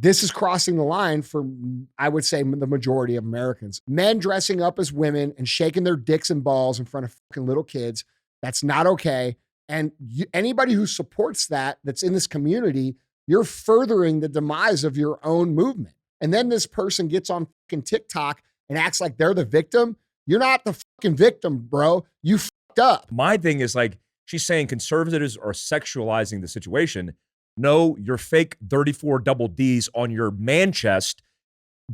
this is crossing the line for, I would say, the majority of Americans. Men dressing up as women and shaking their dicks and balls in front of fucking little kids. That's not okay. And anybody who supports that, that's in this community, you're furthering the demise of your own movement. And then this person gets on fucking TikTok and acts like they're the victim. You're not the fucking victim, bro. You fucked up. My thing is like, she's saying conservatives are sexualizing the situation. No, your fake 34 double Ds on your man chest,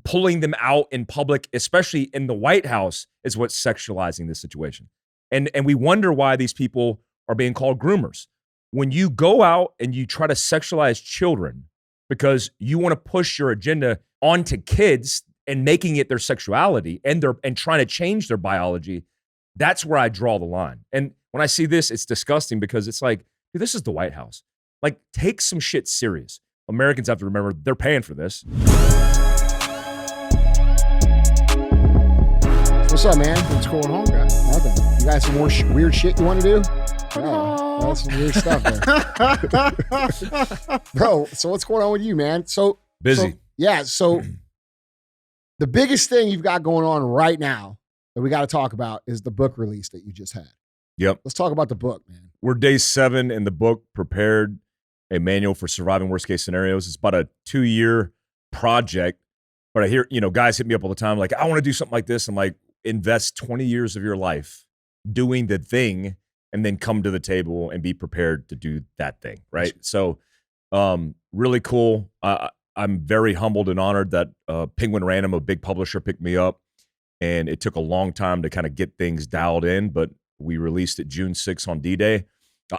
pulling them out in public, especially in the White House, is what's sexualizing this situation. And we wonder why these people are being called groomers. When you go out and you try to sexualize children because you want to push your agenda onto kids and making it their sexuality and trying to change their biology, that's where I draw the line. And when I see this, it's disgusting because it's like, dude, this is the White House. Like, take some shit serious. Americans have to remember they're paying for this. What's up, man? What's going on, guys? Nothing. You got some more weird shit you want to do? Yeah, that's some weird stuff there. Bro, so what's going on with you, man? So busy. So the biggest thing you've got going on right now that we got to talk about is the book release that you just had. Yep. Let's talk about the book, man. We're day 7 in the book, Prepared, a manual for surviving worst case scenarios. It's about a 2-year project, but I hear, guys hit me up all the time. Like, I want to do something like this. I'm like, invest 20 years of your life doing the thing and then come to the table and be prepared to do that thing. Right. So, really cool. I'm very humbled and honored that Penguin Random, a big publisher, picked me up, and it took a long time to kind of get things dialed in, but we released it June 6th on D-Day.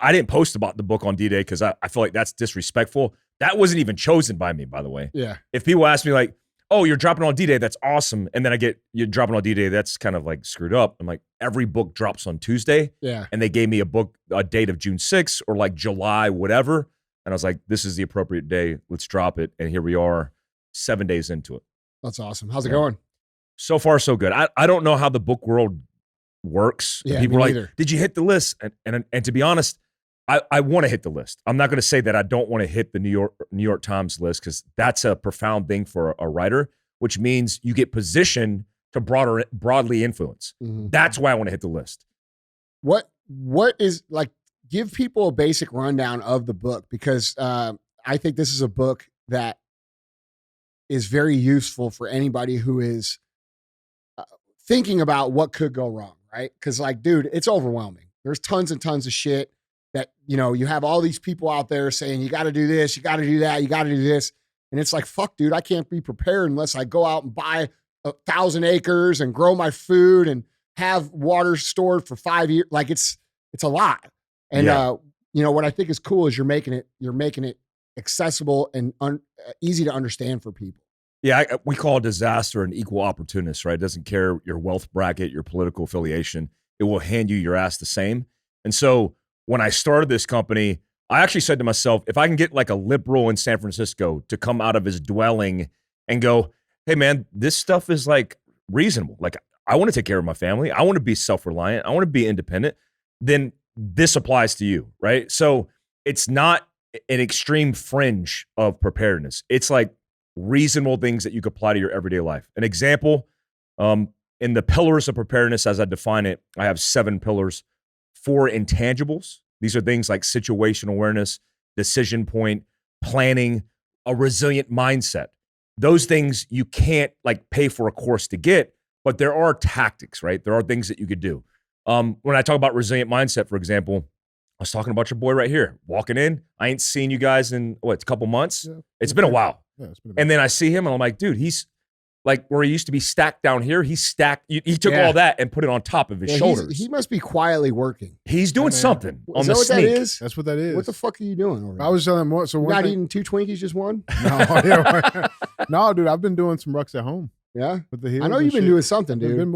I didn't post about the book on D-Day because I feel like that's disrespectful. That wasn't even chosen by me, by the way. Yeah. If people ask me like, oh, you're dropping on D-Day, that's awesome. And then you're dropping on D-Day, that's kind of like screwed up. I'm like, every book drops on Tuesday. Yeah. And they gave me a date of June 6th or like July, whatever. And I was like, this is the appropriate day. Let's drop it. And here we are 7 days into it. That's awesome. How's it going? So far, so good. I don't know how the book world works. Yeah, people are like, neither. did you hit the list? And to be honest, I want to hit the list. I'm not going to say that I don't want to hit the New York Times list because that's a profound thing for a writer, which means you get positioned to broadly influence. Mm-hmm. That's why I want to hit the list. What is, like, give people a basic rundown of the book, because I think this is a book that is very useful for anybody who is thinking about what could go wrong, right? Because, like, dude, it's overwhelming. There's tons and tons of shit that, you have all these people out there saying, you got to do this, you got to do that, you got to do this. And it's like, fuck, dude, I can't be prepared unless I go out and buy 1,000 acres and grow my food and have water stored for 5 years. Like, it's a lot. And, what I think is cool is you're making it accessible and easy to understand for people. Yeah, we call a disaster an equal opportunist, right? It doesn't care your wealth bracket, your political affiliation. It will hand you your ass the same. And so when I started this company, I actually said to myself, if I can get like a liberal in San Francisco to come out of his dwelling and go, hey, man, this stuff is like reasonable. Like, I want to take care of my family. I want to be self-reliant. I want to be independent. Then this applies to you, right? So it's not an extreme fringe of preparedness. It's like reasonable things that you could apply to your everyday life. An example, in the pillars of preparedness, as I define it, I have 7 pillars. 4 intangibles. These are things like situational awareness, decision point, planning, a resilient mindset. Those things you can't like pay for a course to get, but there are tactics, right? There are things that you could do. When I talk about resilient mindset, for example, I was talking about your boy right here, walking in. I ain't seen you guys in a couple months. Yeah, it's been a while. Yeah, it's been a bit. And then I see him and I'm like, dude, he's like where he used to be stacked down here. He's stacked. He took all that and put it on top of his shoulders. He must be quietly working. He's doing something on the what sneak. That is? That's what that is. What the fuck are you doing over there? I was telling him so not eating 2 Twinkies, just one? No, no, dude, I've been doing some rucks at home. Yeah? With the heels I know you've been doing something, dude. You're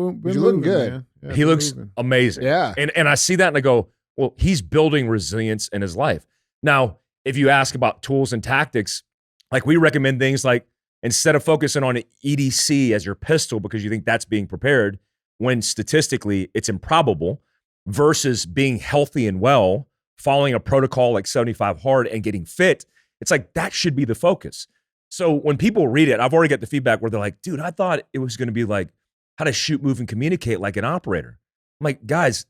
looking good. Yeah, he looks amazing. Yeah. And I see that and I go, well, he's building resilience in his life. Now, if you ask about tools and tactics, like we recommend things like, instead of focusing on EDC as your pistol because you think that's being prepared, when statistically it's improbable, versus being healthy and well, following a protocol like 75 hard and getting fit, it's like that should be the focus. So when people read it, I've already got the feedback where they're like, dude, I thought it was going to be like how to shoot, move, and communicate like an operator. I'm like, guys,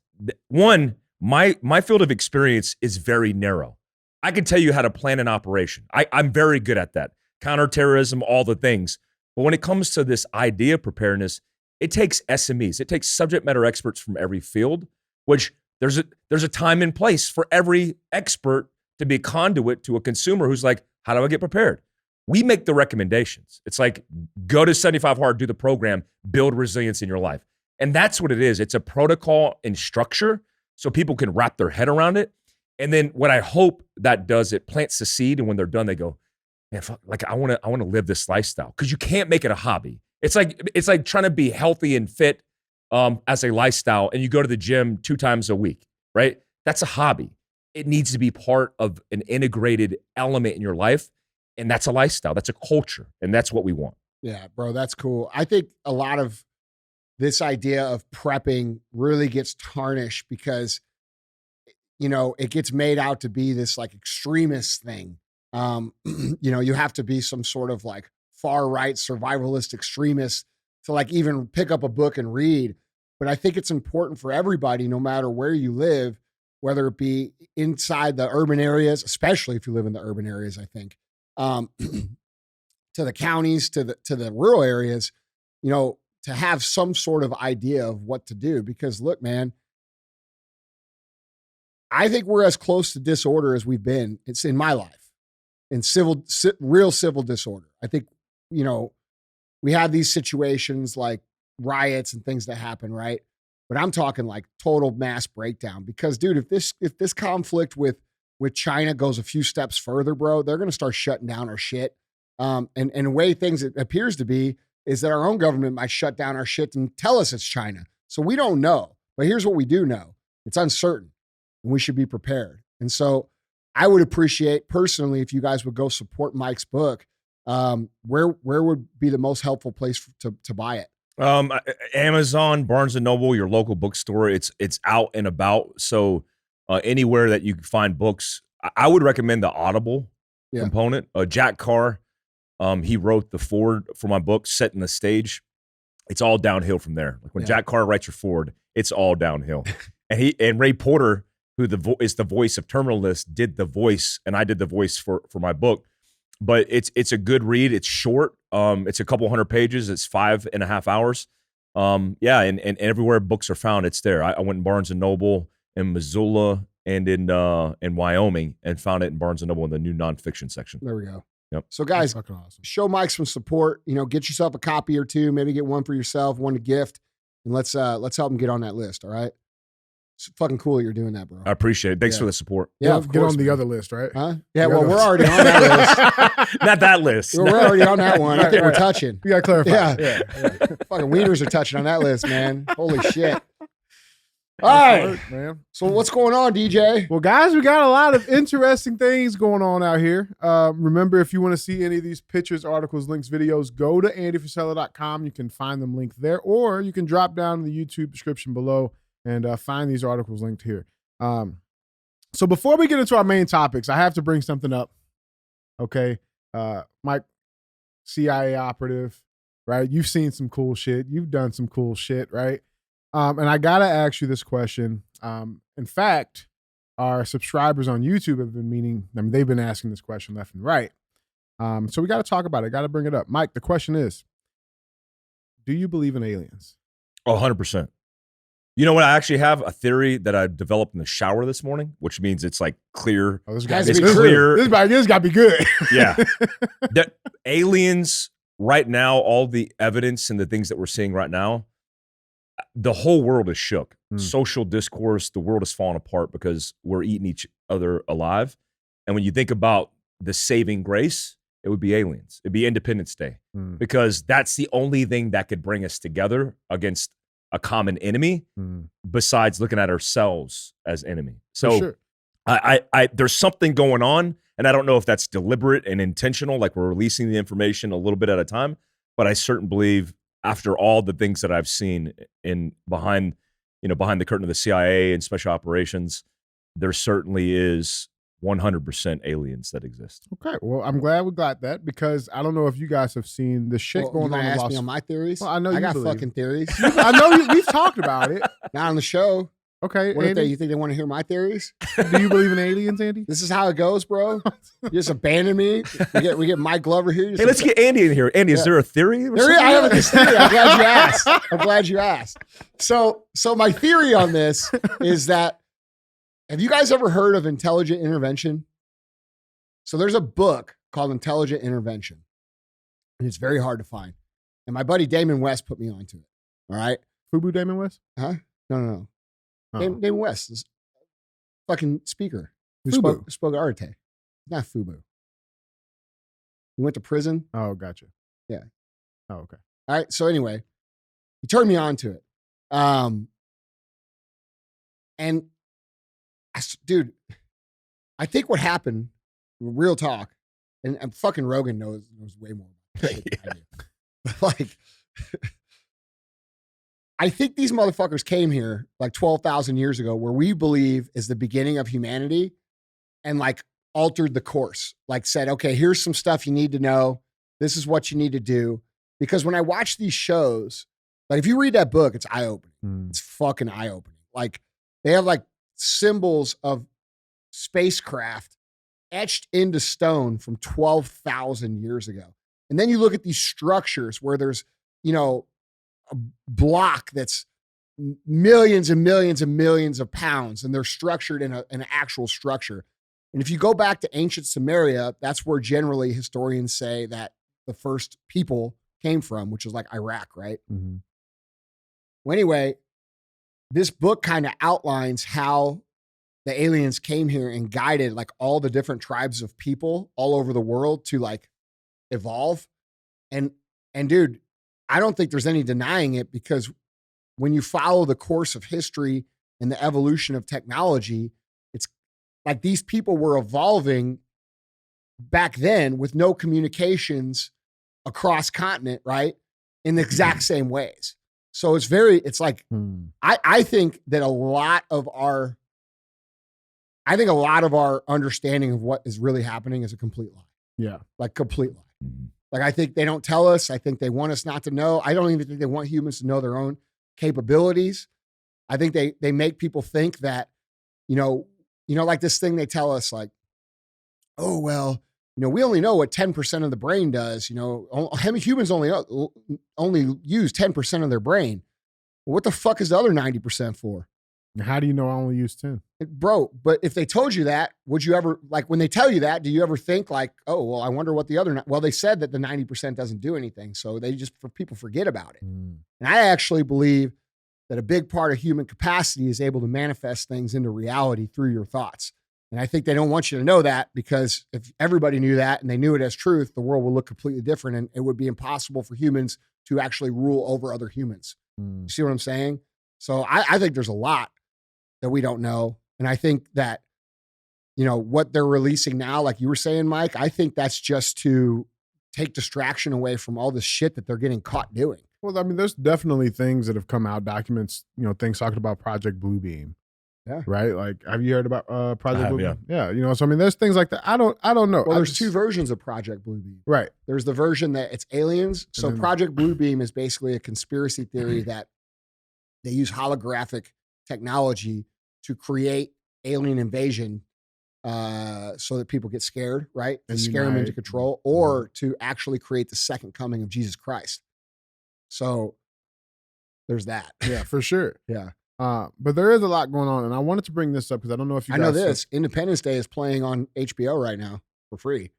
one, my field of experience is very narrow. I can tell you how to plan an operation. I'm very good at that. Counterterrorism, all the things. But when it comes to this idea of preparedness, it takes SMEs. It takes subject matter experts from every field, which there's a time and place for every expert to be a conduit to a consumer who's like, how do I get prepared? We make the recommendations. It's like, go to 75 Hard, do the program, build resilience in your life. And that's what it is. It's a protocol and structure so people can wrap their head around it. And then what I hope that does, it plants the seed. And when they're done, they go, man, fuck, like I want to live this lifestyle. Because you can't make it a hobby. It's like trying to be healthy and fit as a lifestyle, and you go to the gym 2 times a week, right? That's a hobby. It needs to be part of an integrated element in your life. And that's a lifestyle. That's a culture. And that's what we want. Yeah, bro, that's cool. I think a lot of this idea of prepping really gets tarnished because, you know, it gets made out to be this like extremist thing. You know, you have to be some sort of like far right survivalist extremist to like even pick up a book and read. But I think it's important for everybody, no matter where you live, whether it be inside the urban areas, especially if you live in the urban areas, I think, to the counties, to the rural areas, you know, to have some sort of idea of what to do. Because look, man, I think we're as close to disorder as we've been. It's in my life, in real civil disorder. I think, you know, we have these situations like riots and things that happen, right? But I'm talking like total mass breakdown. Because, dude, if this conflict with China goes a few steps further, bro, they're going to start shutting down our shit. And the way things it appears to be is that our own government might shut down our shit and tell us it's China. So we don't know. But here's what we do know. It's uncertain, and we should be prepared. And so I would appreciate personally if you guys would go support Mike's book. Where would be the most helpful place to buy it? Amazon, Barnes & Noble, your local bookstore. It's out and about. So anywhere that you can find books, I would recommend the Audible component. Jack Carr, he wrote the foreword for my book, Setting the Stage. It's all downhill from there. Like when Jack Carr writes your foreword, it's all downhill. and Ray Porter, who is the voice of Terminal List, did the voice, and I did the voice for my book. But it's a good read. It's short. It's a couple hundred pages. It's 5.5 hours. And everywhere books are found, it's there. I went in Barnes & Noble in Missoula and in Wyoming and found it in Barnes & Noble in the new nonfiction section. There we go. Yep. So guys, fucking awesome. Show Mike some support. You know, get yourself a copy or two. Maybe get one for yourself, one to gift, and let's help him get on that list. All right. It's fucking cool you're doing that, bro. I appreciate it. Thanks for the support. Yeah, Get on the other list, right? Huh? Yeah, well, we're already on that list. Not that list. We're already on that one. I think we're touching. You got to clarify. Yeah. Fucking wieners are touching on that list, man. Holy shit. All right, man. So what's going on, DJ? Well, guys, we got a lot of interesting things going on out here. Remember, if you want to see any of these pictures, articles, links, videos, go to andyfrisella.com. You can find them linked there, or you can drop down in the YouTube description below and find these articles linked here. So before we get into our main topics, I have to bring something up. Okay. Mike, CIA operative, right? You've seen some cool shit. You've done some cool shit, right? And I got to ask you this question. In fact, our subscribers on YouTube have been they've been asking this question left and right. So we got to talk about it. Got to bring it up. Mike, the question is, do you believe in aliens? Oh, 100%. You know what? I actually have a theory that I developed in the shower this morning, which means it's like clear. Oh, this Has to is be clear. This got to be good. Yeah. The aliens right now, all the evidence and the things that we're seeing right now, the whole world is shook. Social discourse, the world is falling apart because we're eating each other alive. And when you think about the saving grace, it would be aliens. It'd be Independence Day because that's the only thing that could bring us together against a common enemy besides looking at ourselves as enemy. So sure. I there's something going on, and I don't know if that's deliberate and intentional, like we're releasing the information a little bit at a time, but I certainly believe after all the things that I've seen behind the curtain of the CIA and special operations, there certainly is 100% aliens that exist. Okay, well, I'm glad we got that because I don't know if you guys have seen the shit Well, going you gonna on in ask Las me on my theories? Well, I know I you got believe. fucking theories. I know we've talked about it. Not on the show. Okay, What if Andy, you think they want to hear my theories? do you believe in aliens, Andy? This is how it goes, bro. You just abandon me. We get Mike Glover here. Hey, let's get Andy in here. Andy, is there a theory? Or I have something? this theory. I'm glad you asked. So my theory on this is that, have you guys ever heard of intelligent intervention? So there's a book called Intelligent Intervention, and it's very hard to find. And my buddy Damon West put me onto it. All right. Fubu Damon West? Huh? No. Oh. Damon West is fucking speaker who Fubu. spoke at Arte. Not Fubu. He went to prison. Oh, gotcha. Yeah. Oh, okay. All right. So anyway, he turned me on to it. And dude, I think what happened, real talk, and fucking Rogan knows way more about this shit than I do. Like, I think these motherfuckers came here like 12,000 years ago, where we believe is the beginning of humanity, and like altered the course, like said, okay, here's some stuff you need to know. This is what you need to do. Because when I watch these shows, like if you read that book, it's eye-opening. It's fucking eye-opening. Like they have like symbols of spacecraft etched into stone from 12,000 years ago. And then you look at these structures where there's, a block that's millions and millions and millions of pounds, and they're structured in an actual structure. And if you go back to ancient Samaria, that's where generally historians say that the first people came from, which is like Iraq, right? Mm-hmm. Well, anyway, this book kind of outlines how the aliens came here and guided like all the different tribes of people all over the world to like evolve. And dude, I don't think there's any denying it, because when you follow the course of history and the evolution of technology, it's like these people were evolving back then with no communications across continent, right? In the exact same ways. So it's like, I think that a lot of our understanding of what is really happening is a complete lie. Yeah. Like complete lie. Like, I think they don't tell us. I think they want us not to know. I don't even think they want humans to know their own capabilities. I think they make people think that, like this thing they tell us, like, oh, well, we only know what 10% of the brain does. Humans only use 10% of their brain. Well, what the fuck is the other 90% for? How do you know I only use 10? Bro, but if they told you that, would you ever, like when they tell you that, do you ever think like, oh, well, I wonder what the other, well, they said that the 90% doesn't do anything. So people forget about it. And I actually believe that a big part of human capacity is able to manifest things into reality through your thoughts. And I think they don't want you to know that, because if everybody knew that and they knew it as truth, the world would look completely different, and it would be impossible for humans to actually rule over other humans. You see what I'm saying? So I think there's a lot that we don't know. And I think that, what they're releasing now, like you were saying, Mike, I think that's just to take distraction away from all this shit that they're getting caught doing. Well, I mean, there's definitely things that have come out, documents, things talking about Project Bluebeam. Yeah. Right. Like, have you heard about Project Bluebeam? Yeah. Yeah. So I mean, there's things like that. I don't know. Well, there's two versions of Project Bluebeam. Right. There's the version that it's aliens. So then, Project Bluebeam is basically a conspiracy theory that they use holographic technology to create alien invasion, so that people get scared, right? And scare them into control, or to actually create the second coming of Jesus Christ. So there's that. Yeah, for sure. Yeah. But there is a lot going on, and I wanted to bring this up because I don't know if you guys know this. Independence Day is playing on HBO right now for free.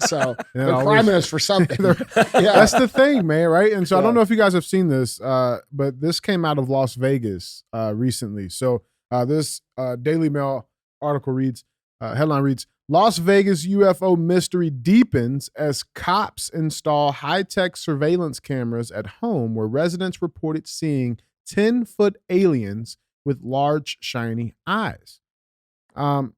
So they're priming us for something. That's the thing, man, right? And so I don't Yeah. know if you guys have seen this, but this came out of Las Vegas recently. So this Daily Mail article reads, headline reads, Las Vegas UFO mystery deepens as cops install high-tech surveillance cameras at home where residents reported seeing 10-foot aliens with large, shiny eyes. So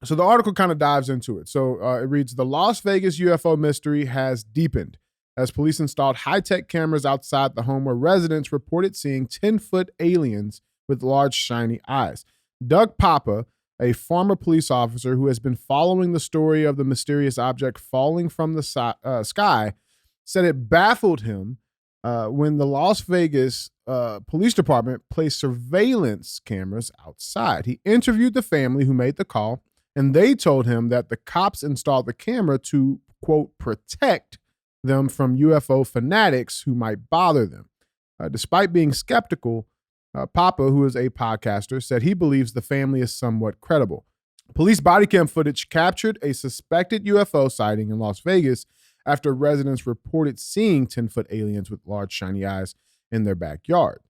the article kind of dives into it. So it reads, the Las Vegas UFO mystery has deepened as police installed high-tech cameras outside the home where residents reported seeing 10-foot aliens with large, shiny eyes. Doug Papa, a former police officer who has been following the story of the mysterious object falling from the sky, said it baffled him when the Las Vegas police department placed surveillance cameras outside. He interviewed the family who made the call, and they told him that the cops installed the camera to, quote, protect them from UFO fanatics who might bother them. Despite being skeptical, Papa, who is a podcaster, said he believes the family is somewhat credible. Police body cam footage captured a suspected UFO sighting in Las Vegas after residents reported seeing 10-foot aliens with large shiny eyes in their backyard.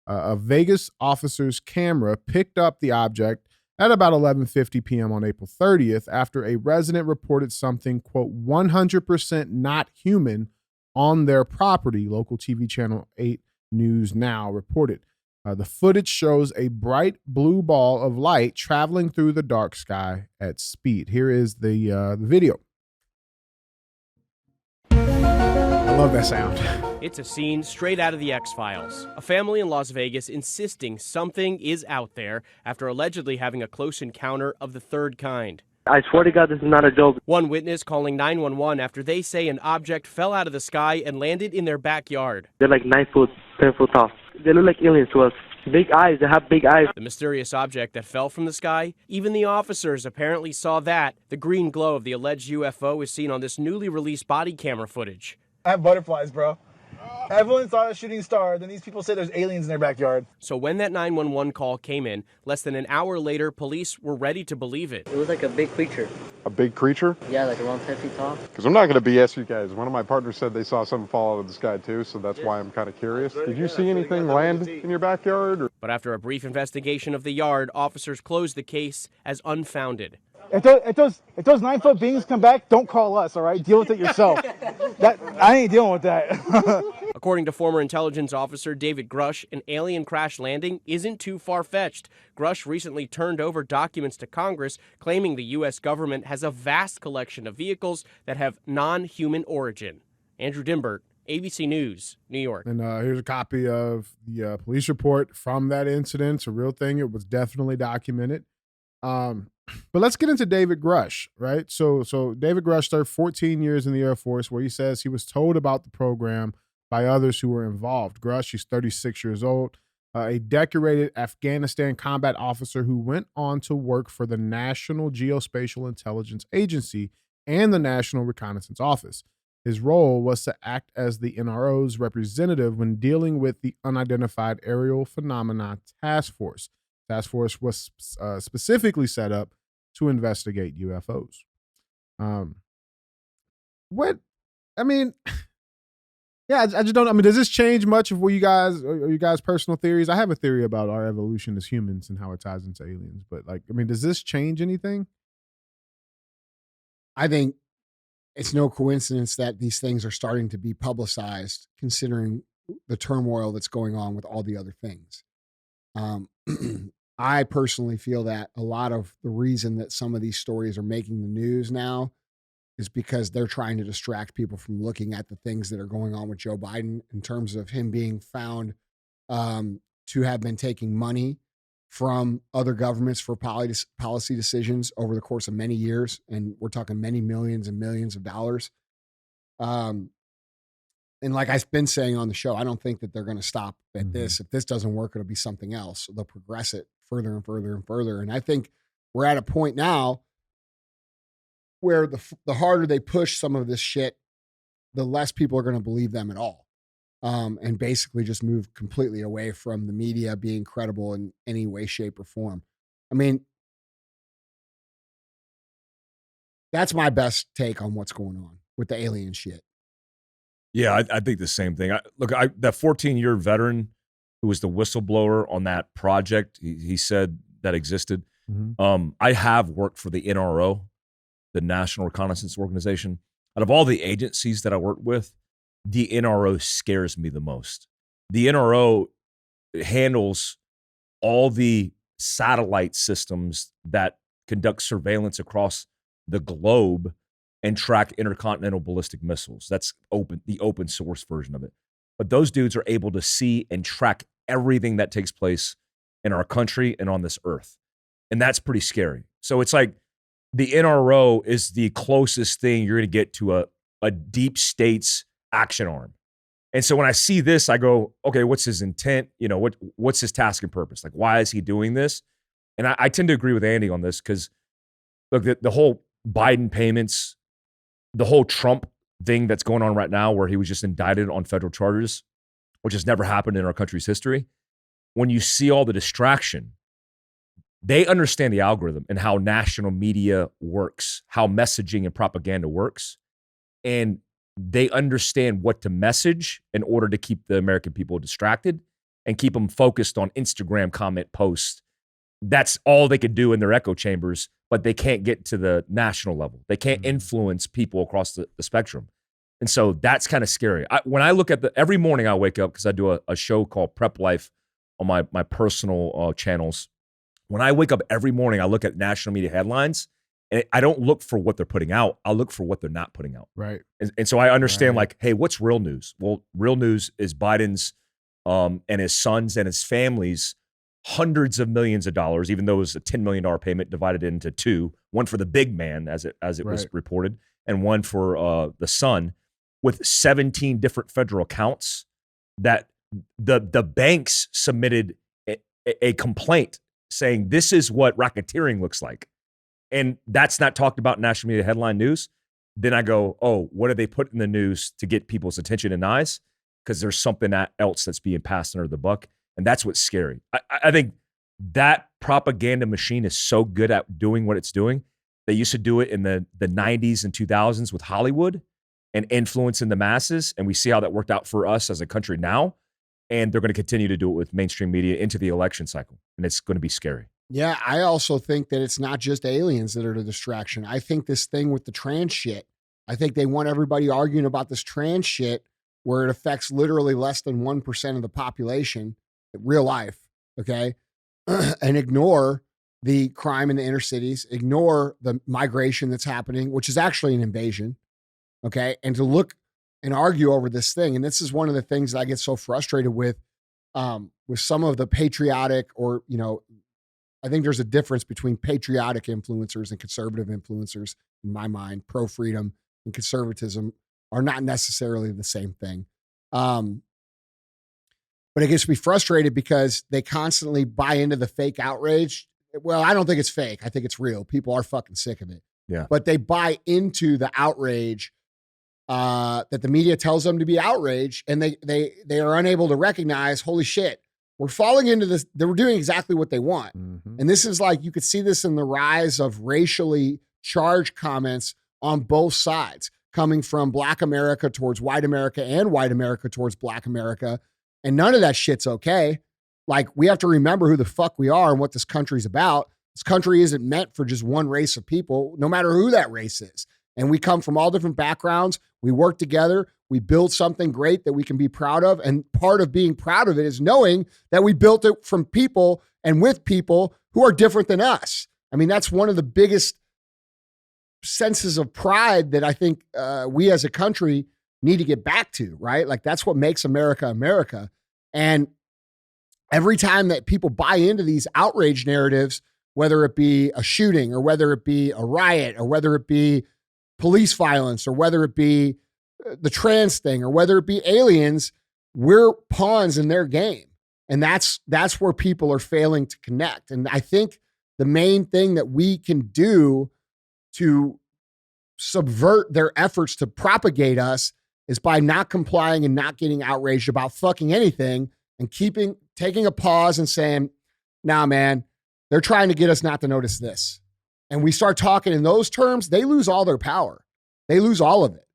A Vegas officer's camera picked up the object at about 11:50 p.m. on April 30th after a resident reported something, quote, 100% not human on their property, local TV channel 8 News Now reported. The footage shows a bright blue ball of light traveling through the dark sky at speed. Here is the video. I love that sound. It's a scene straight out of the X-Files. A family in Las Vegas insisting something is out there after allegedly having a close encounter of the third kind. I swear to God, this is not a joke. One witness calling 911 after they say an object fell out of the sky and landed in their backyard. They're like 9 foot, 10 foot tall. They look like aliens to us. Big eyes, they have big eyes. The mysterious object that fell from the sky, even the officers apparently saw that. The green glow of the alleged UFO is seen on this newly released body camera footage. I have butterflies, bro. Everyone saw a shooting star, then these people say there's aliens in their backyard. So when that 911 call came in, less than an hour later, police were ready to believe it. It was like a big creature. A big creature? Yeah, like around 10 feet tall. Because I'm not going to BS you guys. One of my partners said they saw something fall out of the sky too, so that's why I'm kind of curious. Did you see anything land in your backyard? Or? But after a brief investigation of the yard, officers closed the case as unfounded. If those 9-foot beings come back, don't call us, all right? Deal with it yourself. I ain't dealing with that. According to former intelligence officer David Grush, an alien crash landing isn't too far-fetched. Grush recently turned over documents to Congress claiming the U.S. government has a vast collection of vehicles that have non-human origin. Andrew Dimbert, ABC News, New York. And here's a copy of the police report from that incident. It's a real thing. It was definitely documented. But let's get into David Grush, right? So David Grush served 14 years in the Air Force, where he says he was told about the program by others who were involved. Grush, he's 36 years old, a decorated Afghanistan combat officer who went on to work for the National Geospatial Intelligence Agency and the National Reconnaissance Office. His role was to act as the NRO's representative when dealing with the Unidentified Aerial Phenomena Task Force. Task Force was specifically set up to investigate UFOs. I just don't. I mean, does this change much of what you guys' personal theories? I have a theory about our evolution as humans and how it ties into aliens. But does this change anything? I think it's no coincidence that these things are starting to be publicized, considering the turmoil that's going on with all the other things. I personally feel that a lot of the reason that some of these stories are making the news now is because they're trying to distract people from looking at the things that are going on with Joe Biden in terms of him being found to have been taking money from other governments for policy decisions over the course of many years. And we're talking many millions and millions of dollars. And like I've been saying on the show, I don't think that they're going to stop at this. If this doesn't work, it'll be something else. They'll progress it further and further and further. And I think we're at a point now where the harder they push some of this shit, the less people are going to believe them at all. And basically just move completely away from the media being credible in any way, shape, or form. I mean, that's my best take on what's going on with the alien shit. Yeah, I think the same thing. That 14-year veteran who was the whistleblower on that project, he said that existed. Mm-hmm. I have worked for the NRO, the National Reconnaissance Organization. Out of all the agencies that I work with, the NRO scares me the most. The NRO handles all the satellite systems that conduct surveillance across the globe and track intercontinental ballistic missiles. That's the open source version of it. But those dudes are able to see and track everything that takes place in our country and on this earth. And that's pretty scary. So it's like the NRO is the closest thing you're going to get to a deep state's action arm. And so when I see this, I go, okay, what's his intent? You know, what's his task and purpose? Like, why is he doing this? And I tend to agree with Andy on this because, look, the whole Biden payments, the whole Trump thing that's going on right now where he was just indicted on federal charges, which has never happened in our country's history. When you see all the distraction, they understand the algorithm and how national media works, how messaging and propaganda works. And they understand what to message in order to keep the American people distracted and keep them focused on Instagram comment posts. That's all they could do in their echo chambers, but they can't get to the national level. They can't influence people across the spectrum. And so that's kind of scary. When I look at every morning I wake up, because I do a show called Prep Life on my personal channels. When I wake up every morning, I look at national media headlines, and I don't look for what they're putting out. I look for what they're not putting out. Right. And so I understand, like, hey, what's real news? Well, real news is Biden's and his sons and his family's hundreds of millions of dollars, even though it was a $10 million payment divided into two, one for the big man, as it was reported, and one for the son, with 17 different federal accounts that the banks submitted a complaint saying this is what racketeering looks like. And that's not talked about in national media headline news. Then I go, oh, what do they put in the news to get people's attention and eyes? Because there's something else that's being passed under the buck. And that's what's scary. I think that propaganda machine is so good at doing what it's doing. They used to do it in the 90s and 2000s with Hollywood and influencing the masses. And we see how that worked out for us as a country now. And they're going to continue to do it with mainstream media into the election cycle. And it's going to be scary. Yeah, I also think that it's not just aliens that are the distraction. I think this thing with the trans shit, I think they want everybody arguing about this trans shit where it affects literally less than 1% of the population in real life, okay? And ignore the crime in the inner cities, ignore the migration that's happening, which is actually an invasion, okay? And to look and argue over this thing. And this is one of the things that I get so frustrated with some of the patriotic or, you know, I think there's a difference between patriotic influencers and conservative influencers in my mind. Pro-freedom and conservatism are not necessarily the same thing. But it gets me frustrated because they constantly buy into the fake outrage. Well, I don't think it's fake. I think it's real. People are fucking sick of it. Yeah. But they buy into the outrage that the media tells them to be outraged, and they are unable to recognize, holy shit, we're falling into this. They were doing exactly what they want. Mm-hmm. And this is like, you could see this in the rise of racially charged comments on both sides, coming from Black America towards white America and white America towards Black America. And none of that shit's okay. Like, we have to remember who the fuck we are and what this country's about. This country isn't meant for just one race of people, no matter who that race is. And we come from all different backgrounds. We work together. We build something great that we can be proud of. And part of being proud of it is knowing that we built it from people and with people who are different than us. I mean, that's one of the biggest senses of pride that I think we as a country need to get back to, right? Like, that's what makes America, America. And every time that people buy into these outrage narratives, whether it be a shooting or whether it be a riot or whether it be police violence or whether it be the trans thing or whether it be aliens, we're pawns in their game. And that's where people are failing to connect. And I think the main thing that we can do to subvert their efforts to propagate us is by not complying and not getting outraged about fucking anything and taking a pause and saying, nah, man, they're trying to get us not to notice this. And we start talking in those terms, they lose all their power. They lose all of it.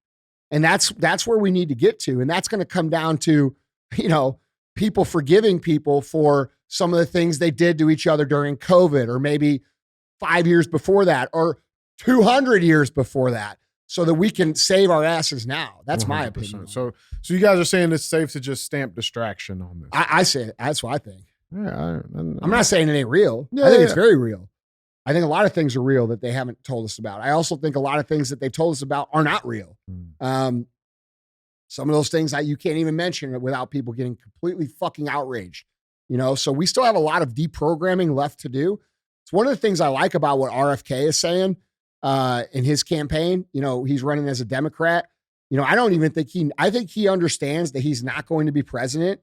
And that's where we need to get to. And that's going to come down to, you know, people forgiving people for some of the things they did to each other during COVID, or maybe 5 years before that, or 200 years before that, so that we can save our asses now. That's 100%. My opinion. So you guys are saying it's safe to just stamp distraction on this? I say it. That's what I think. Yeah, I'm not saying it ain't real. Yeah, I think it's very real. I think a lot of things are real that they haven't told us about. I also think a lot of things that they told us about are not real. Some of those things you can't even mention without people getting completely fucking outraged. You know, so we still have a lot of deprogramming left to do. It's one of the things I like about what RFK is saying in his campaign. You know, he's running as a Democrat. You know, I don't even think I think he understands that he's not going to be president.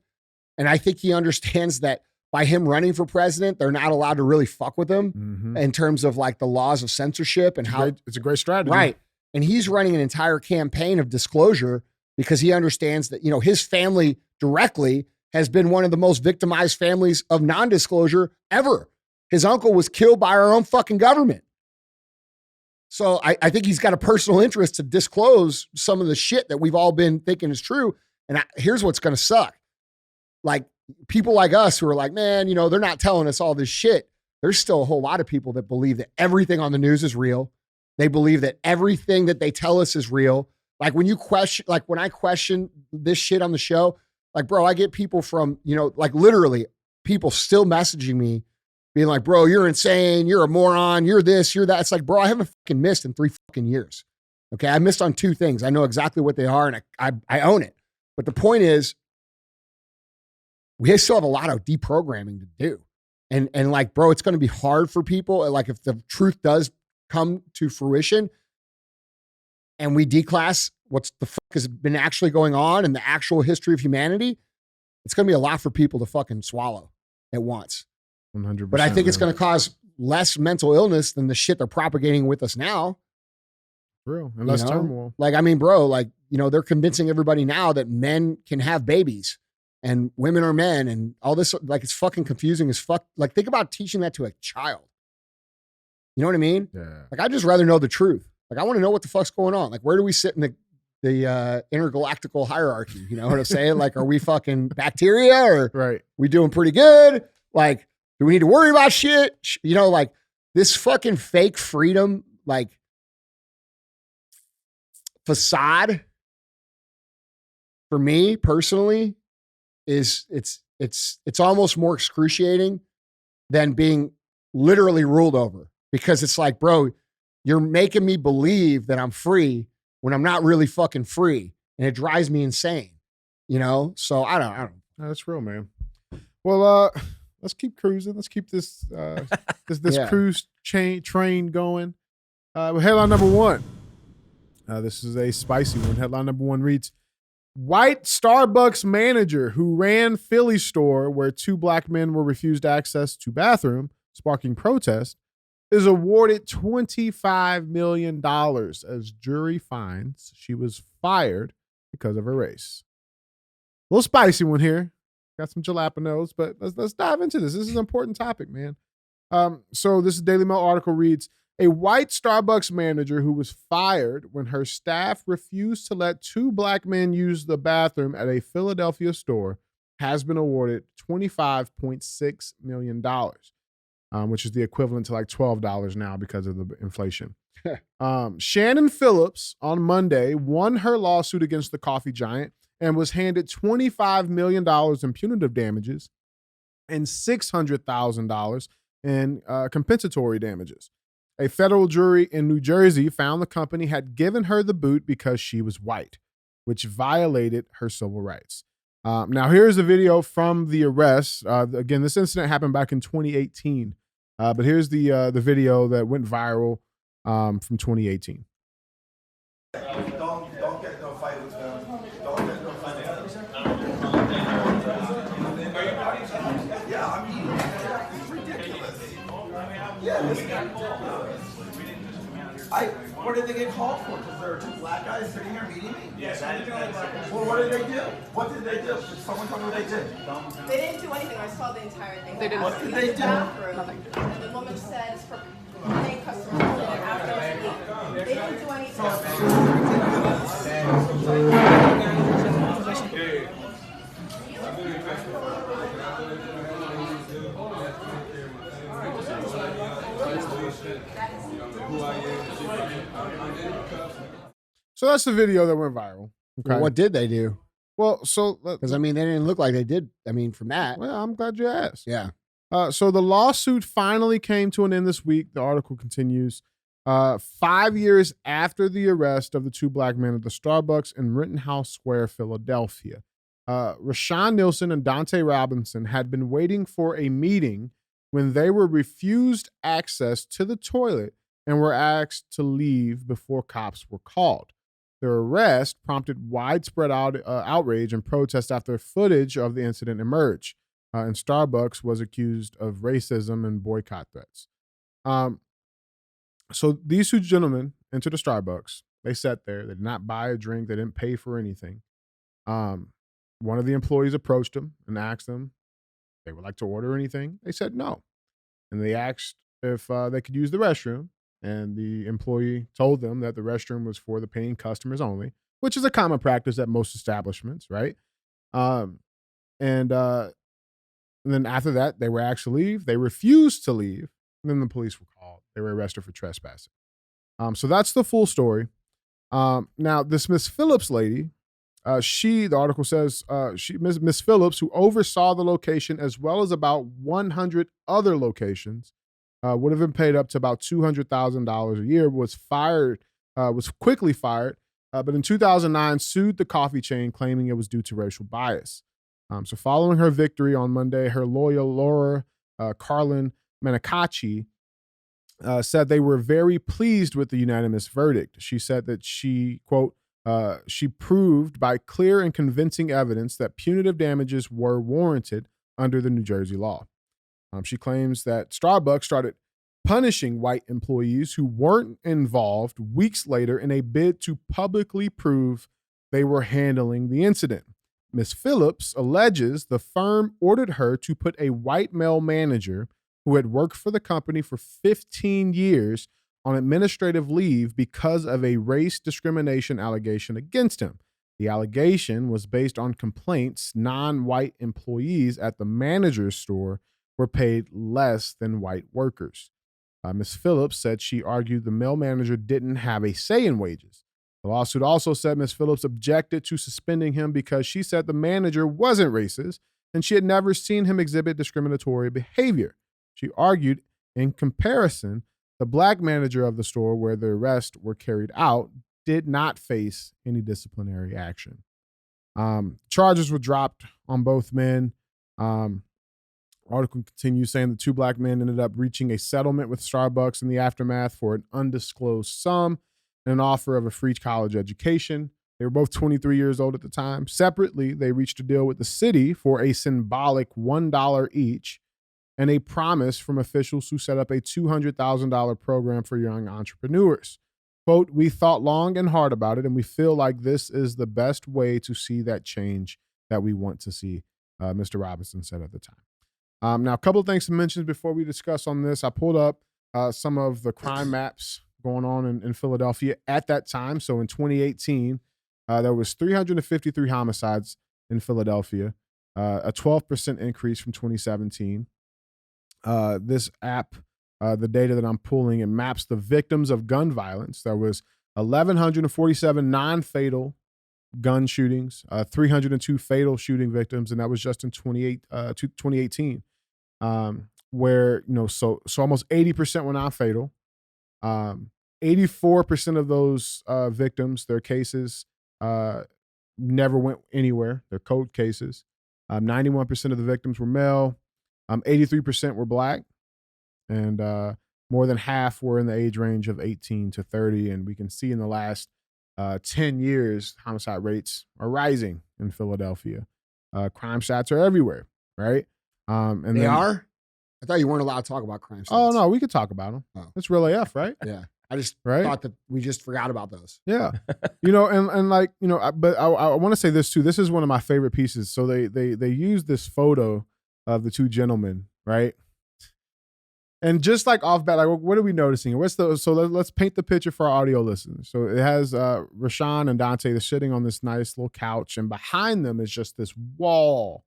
And I think he understands that by him running for president, they're not allowed to really fuck with him in terms of like the laws of censorship and it's a great strategy. Right. And he's running an entire campaign of disclosure because he understands that, you know, his family directly has been one of the most victimized families of non-disclosure ever. His uncle was killed by our own fucking government. So I think he's got a personal interest to disclose some of the shit that we've all been thinking is true. And here's what's going to suck. Like people like us who are like, man, you know, they're not telling us all this shit. There's still a whole lot of people that believe that everything on the news is real. They believe that everything that they tell us is real. Like when I question this shit on the show, like, bro, I get people from, you know, like literally people still messaging me being like, bro, you're insane. You're a moron. You're this, you're that. It's like, bro, I haven't fucking missed in 3 fucking years. Okay. I missed on 2 things. I know exactly what they are and I own it. But the point is, we still have a lot of deprogramming to do. And like, bro, it's going to be hard for people. Like if the truth does come to fruition and we declass what's the fuck has been actually going on in the actual history of humanity, it's going to be a lot for people to fucking swallow at once. 100%. But I think it's going to cause less mental illness than the shit they're propagating with us now. Real. And less turmoil. Like, I mean, bro, like, you know, they're convincing everybody now that men can have babies and women are men and all this. Like, it's fucking confusing as fuck. Like, think about teaching that to a child. You know what I mean? Yeah. Like, I'd just rather know the truth. Like, I want to know what the fuck's going on. Like, where do we sit in the intergalactical hierarchy? You know what I'm saying? Like, are we fucking bacteria or right? We doing pretty good? Like, do we need to worry about shit? You know, like this fucking fake freedom, like facade for me personally is it's almost more excruciating than being literally ruled over because it's like, bro, you're making me believe that I'm free when I'm not really fucking free. And it drives me insane, you know? So I don't. No, that's real, man. Well, let's keep cruising. Let's keep this cruise train going. Headline number 1. This is a spicy one. Headline number 1 reads, white Starbucks manager who ran Philly store where 2 black men were refused access to bathroom, sparking protest, is awarded $25 million as jury finds she was fired because of her race. A little spicy one here. Got some jalapenos, but let's dive into this. This is an important topic, man. So this Daily Mail article reads, a white Starbucks manager who was fired when her staff refused to let 2 black men use the bathroom at a Philadelphia store has been awarded $25.6 million, which is the equivalent to like $12 now because of the inflation. Shannon Phillips on Monday won her lawsuit against the coffee giant and was handed $25 million in punitive damages and $600,000 in compensatory damages. A federal jury in New Jersey found the company had given her the boot because she was white, which violated her civil rights. Now, here's a video from the arrest. Again, this incident happened back in 2018, but here's the video that went viral from 2018. Don't get no fight with them. Don't get no fight with them. Yeah, I mean, it's ridiculous. Yeah, what did they get called for? Because there are 2 black guys sitting here meeting me? Yes. Well, what did they do? What did they do? Did someone tell me what they did? They didn't do anything. I saw the entire thing. They didn't. What did they do? Nothing. And the woman said it's for paying customers only and after leave. They didn't do anything. So that's the video that went viral. Okay. Well, what did they do? Well, so because I mean, they didn't look like they did. I mean, from that. Well, I'm glad you asked. Yeah. So the lawsuit finally came to an end this week. The article continues. 5 years after the arrest of the 2 black men at the Starbucks in Rittenhouse Square, Philadelphia, Rashawn Nielsen and Dante Robinson had been waiting for a meeting when they were refused access to the toilet and were asked to leave before cops were called. Their arrest prompted widespread outrage and protest after footage of the incident emerged, and Starbucks was accused of racism and boycott threats. So these two gentlemen entered a Starbucks. They sat there. They did not buy a drink. They didn't pay for anything. One of the employees approached them and asked them if they would like to order anything. They said no. And they asked if they could use the restroom. And the employee told them that the restroom was for the paying customers only, which is a common practice at most establishments, right? And then after that, they were asked to leave. They refused to leave. And then the police were called. They were arrested for trespassing. So that's the full story. Now, this Miss Phillips lady, the article says, Miss Phillips, who oversaw the location as well as about 100 other locations, would have been paid up to about $200,000 a year, was quickly fired, but in 2009 sued the coffee chain claiming it was due to racial bias. So following her victory on Monday, her lawyer, Laura Carlin Manicaci, said they were very pleased with the unanimous verdict. She said that she, quote, she proved by clear and convincing evidence that punitive damages were warranted under the New Jersey law. She claims that Starbucks started punishing white employees who weren't involved weeks later in a bid to publicly prove they were handling the incident. Ms. Phillips alleges the firm ordered her to put a white male manager who had worked for the company for 15 years on administrative leave because of a race discrimination allegation against him. The allegation was based on complaints non-white employees at the manager's store were paid less than white workers. Ms. Phillips said she argued the male manager didn't have a say in wages. The lawsuit also said Ms. Phillips objected to suspending him because she said the manager wasn't racist and she had never seen him exhibit discriminatory behavior. She argued, in comparison, the black manager of the store where the arrests were carried out did not face any disciplinary action. Charges were dropped on both men. Article continues saying the two black men ended up reaching a settlement with Starbucks in the aftermath for an undisclosed sum and an offer of a free college education. They were both 23 years old at the time. Separately, they reached a deal with the city for a symbolic $1 each and a promise from officials who set up a $200,000 program for young entrepreneurs. Quote, "We thought long and hard about it, and we feel like this is the best way to see that change that we want to see," Mr. Robinson said at the time. Now, a couple of things to mention before we discuss on this. I pulled up some of the crime maps going on in Philadelphia at that time. So in 2018, there was 353 homicides in Philadelphia, a 12% increase from 2017. This app, the data that I'm pulling, it maps the victims of gun violence. There was 1,147 non-fatal gun shootings, 302 fatal shooting victims, and that was just in 2018. Where, so almost 80% were non-fatal. 84% of those victims, their cases never went anywhere. They're cold cases. 91% of the victims were male. 83% were black. And more than half were in the age range of 18 to 30. And we can see in the last 10 years, homicide rates are rising in Philadelphia. Crime stats are everywhere, right? And they are? I thought you weren't allowed to talk about crime stats. Oh, no, we could talk about them. Oh. It's real AF, right? Yeah. I just thought that we just forgot about those. Yeah. But I want to say this too. This is one of my favorite pieces. So they use this photo of the two gentlemen, right? And just like off bat, like what are we noticing? So let's paint the picture for our audio listeners. So it has Rashawn and Dante, they're sitting on this nice little couch, and behind them is just this wall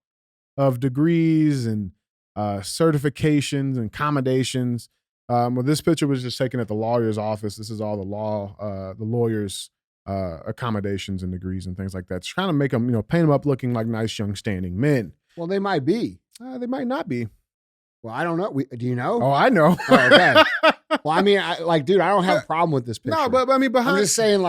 of degrees and certifications and accommodations. Well, this picture was just taken at the lawyer's office. This is all the lawyers' accommodations and degrees and things like that. Just trying to make them, paint them up looking like nice, young, standing men. Well, they might be. They might not be. Well, I don't know. Do you know? Oh, I know. Oh, okay. Well, I mean, dude, I don't have a problem with this picture. No, but I mean, I'm just saying,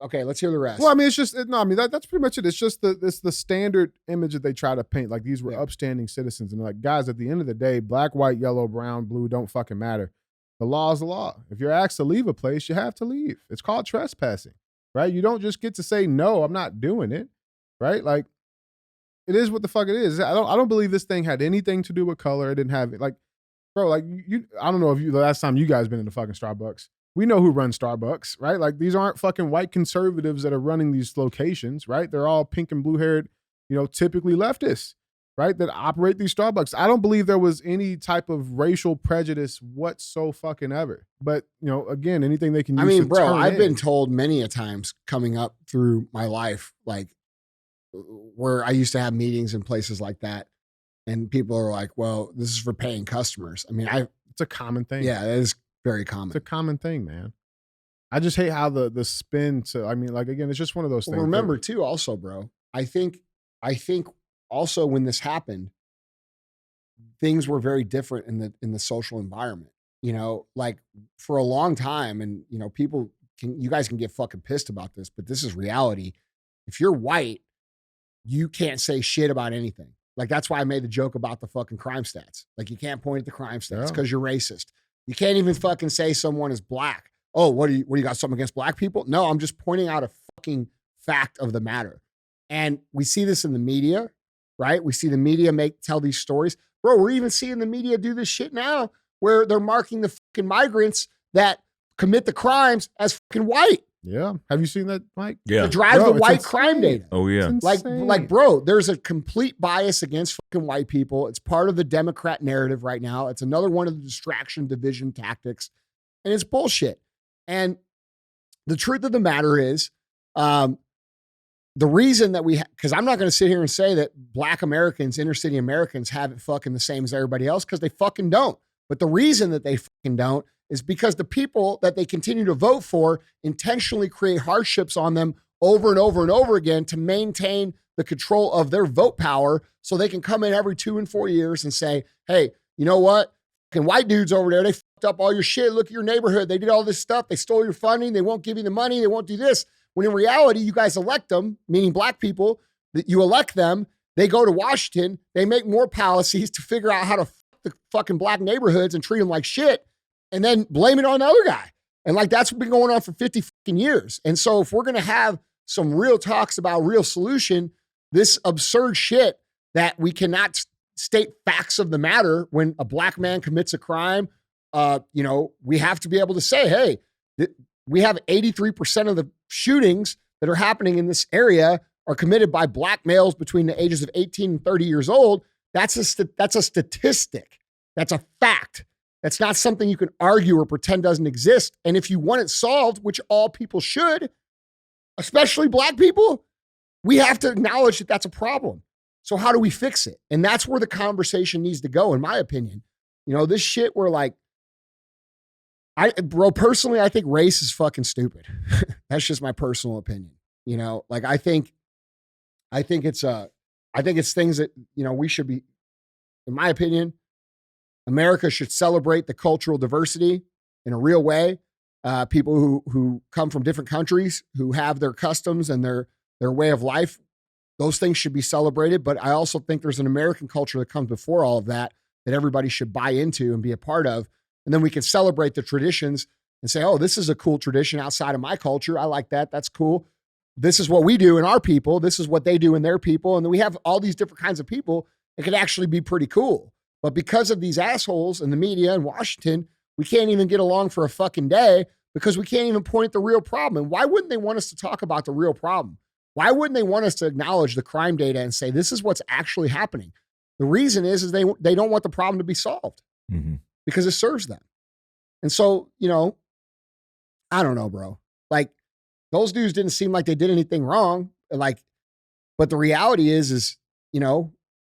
Okay, let's hear the rest. Well, I mean, it's just no. I mean, that's pretty much it. It's just the standard image that they try to paint. Like these were upstanding citizens, and like guys, at the end of the day, black, white, yellow, brown, blue don't fucking matter. The law is the law. If you're asked to leave a place, you have to leave. It's called trespassing, right? You don't just get to say no. I'm not doing it, right? Like it is what the fuck it is. I don't believe this thing had anything to do with color. It didn't have like, bro. Like you, I don't know if the last time you guys been in the fucking Starbucks. We know who runs Starbucks, right? Like these aren't fucking white conservatives that are running these locations, right? They're all pink and blue haired, typically leftists, right? That operate these Starbucks. I don't believe there was any type of racial prejudice whatsoever. But, again, anything they can use. I mean, to bro, turn I've in. been told many a times coming up through my life, like where I used to have meetings and places like that. And people are like, well, this is for paying customers. I mean, it's a common thing. Yeah, it is very common. It's a common thing, man. I just hate how the spin to, I mean, like, again, it's just one of those things. Well, remember too, also, bro, I think also when this happened, things were very different in the social environment, like for a long time. And, you guys can get fucking pissed about this, but this is reality. If you're white, you can't say shit about anything. Like, that's why I made the joke about the fucking crime stats. Like, you can't point at the crime stats because you're racist. You can't even fucking say someone is black. Oh, what do you got something against black people? No, I'm just pointing out a fucking fact of the matter. And we see this in the media, right? We see the media tell these stories. Bro, we're even seeing the media do this shit now where they're marking the fucking migrants that commit the crimes as fucking white. Yeah. Have you seen that, Mike? Yeah. To drive the white crime data. Oh, yeah. Like, bro, there's a complete bias against fucking white people. It's part of the Democrat narrative right now. It's another one of the distraction division tactics. And it's bullshit. And the truth of the matter is, the reason that because I'm not going to sit here and say that black Americans, inner city Americans have it fucking the same as everybody else, because they fucking don't. But the reason that they fucking don't is because the people that they continue to vote for intentionally create hardships on them over and over and over again to maintain the control of their vote power so they can come in every 2 and 4 years and say, hey, you know what? Fucking white dudes over there, they fucked up all your shit. Look at your neighborhood. They did all this stuff. They stole your funding. They won't give you the money. They won't do this. When in reality, you guys elect them, meaning black people, that you elect them. They go to Washington. They make more policies to figure out how to fuck the fucking black neighborhoods and treat them like shit, and then blame it on the other guy. And like, that's been going on for 50 fucking years. And so if we're going to have some real talks about real solution, this absurd shit that we cannot state facts of the matter when a black man commits a crime, we have to be able to say, hey, we have 83% of the shootings that are happening in this area are committed by black males between the ages of 18 and 30 years old. That's a statistic. That's a fact. That's not something you can argue or pretend doesn't exist. And if you want it solved, which all people should, especially black people, we have to acknowledge that that's a problem. So how do we fix it? And that's where the conversation needs to go, in my opinion. This shit where like, personally, I think race is fucking stupid. That's just my personal opinion. Like I think it's things that, we should be, in my opinion, America should celebrate the cultural diversity in a real way. People who come from different countries, who have their customs and their way of life, those things should be celebrated. But I also think there's an American culture that comes before all of that everybody should buy into and be a part of. And then we can celebrate the traditions and say, oh, this is a cool tradition outside of my culture. I like that. That's cool. This is what we do in our people. This is what they do in their people. And then we have all these different kinds of people. It could actually be pretty cool. But because of these assholes in the media in Washington, we can't even get along for a fucking day because we can't even point at the real problem. And why wouldn't they want us to talk about the real problem? Why wouldn't they want us to acknowledge the crime data and say, this is what's actually happening? The reason is they don't want the problem to be solved because it serves them. And so, I don't know, bro. Like, those dudes didn't seem like they did anything wrong. Like, but the reality is,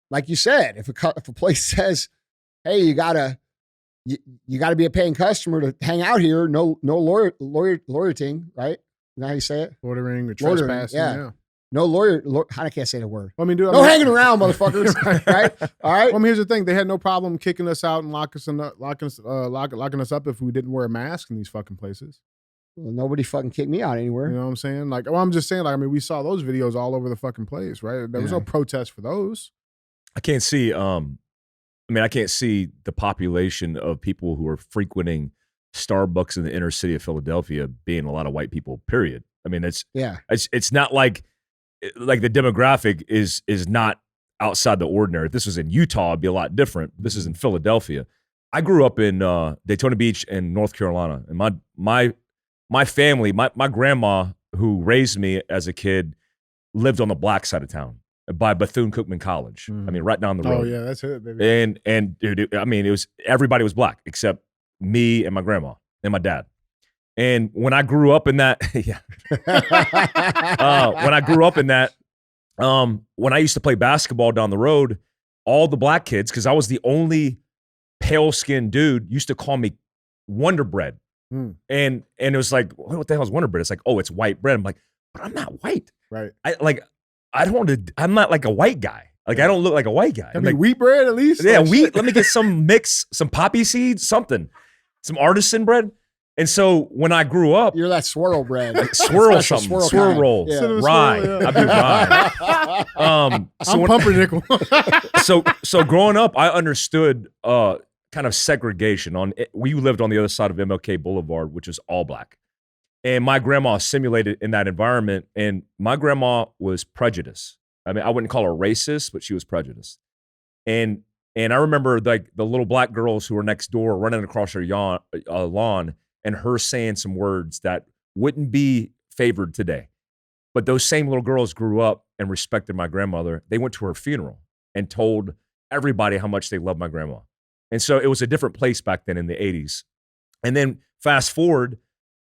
like you said, if a place says, hey, you gotta be a paying customer to hang out here, no loitering, right? You know how you say it? Loitering or trespassing. Yeah. No lawyer. I can't say the word. Well, no hanging around, motherfuckers. right? All right. Well, I mean, here's the thing: they had no problem kicking us out and locking us up if we didn't wear a mask in these fucking places. Well, nobody fucking kicked me out anywhere. You know what I'm saying? Like, well, I'm just saying, like, I mean, we saw those videos all over the fucking place, right? There was no protest for those. I can't see. I can't see the population of people who are frequenting Starbucks in the inner city of Philadelphia being a lot of white people. Period. I mean, it's not like the demographic is not outside the ordinary. If this was in Utah, it'd be a lot different. This is in Philadelphia. I grew up in Daytona Beach in North Carolina, and my family, my grandma who raised me as a kid, lived on the black side of town by Bethune-Cookman College. I mean, right down the road. Oh yeah, that's it, baby. And dude, it was everybody was black except me and my grandma and my dad. And when I grew up in that, when I used to play basketball down the road, all the black kids, because I was the only pale-skinned dude, used to call me Wonder Bread. And it was like, what the hell is Wonder Bread? It's like, oh, it's white bread. I'm like, but I'm not white. Right. I'm not like a white guy. Like, I don't look like a white guy. I mean, wheat bread at least? Yeah, Like, wheat. shit. Let me get some mix, some poppy seeds, something. Some artisan bread. And so when I grew up, you're that swirl bread. Swirl something. Swirl roll. Yeah. Rye. Yeah. I do rye. I'm pumpernickel. So growing up, I understood kind of segregation. We lived on the other side of MLK Boulevard, which is all black. And my grandma assimilated in that environment. And my grandma was prejudiced. I mean, I wouldn't call her racist, but she was prejudiced. And I remember like the little black girls who were next door running across her lawn and her saying some words that wouldn't be favored today. But those same little girls grew up and respected my grandmother. They went to her funeral and told everybody how much they loved my grandma. And so it was a different place back then in the 80s. And then fast forward,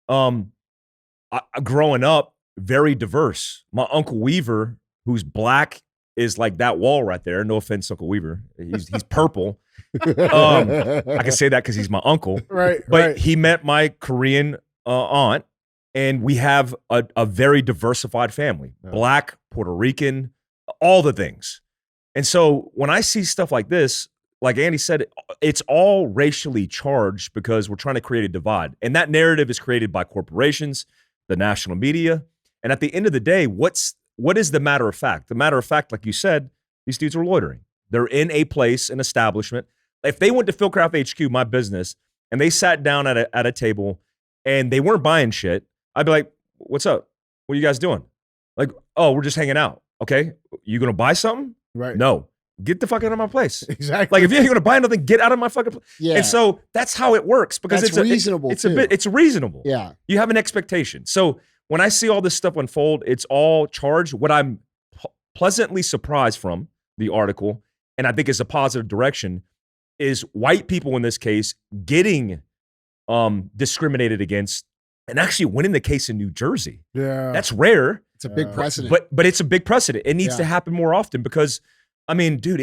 growing up, very diverse. My Uncle Weaver, who's black, is like that wall right there. No offense, Uncle Weaver. He's purple. I can say that because he's my uncle. Right. But he met my Korean aunt, and we have a very diversified family. Yeah. Black, Puerto Rican, all the things. And so when I see stuff like this, like Andy said, it's all racially charged because we're trying to create a divide. And that narrative is created by corporations, the national media. And at the end of the day, what is the matter of fact? The matter of fact, like you said, these dudes are loitering. They're in a place, an establishment. If they went to FieldCraft HQ, my business, and they sat down at a table and they weren't buying shit, I'd be like, what's up? What are you guys doing? Like, oh, we're just hanging out. Okay. You going to buy something? Right. No. Get the fuck out of my place. Exactly. Like, if you ain't going to buy nothing, get out of my fucking place. Yeah. And so that's how it works because That's reasonable, it's too. it's reasonable. Yeah. You have an expectation. So when I see all this stuff unfold, it's all charged. What I'm pleasantly surprised from the article, and I think is a positive direction, is white people in this case getting discriminated against and actually winning the case in New Jersey. Yeah. That's rare. It's a big precedent. But it's a big precedent. It needs to happen more often because, I mean, dude,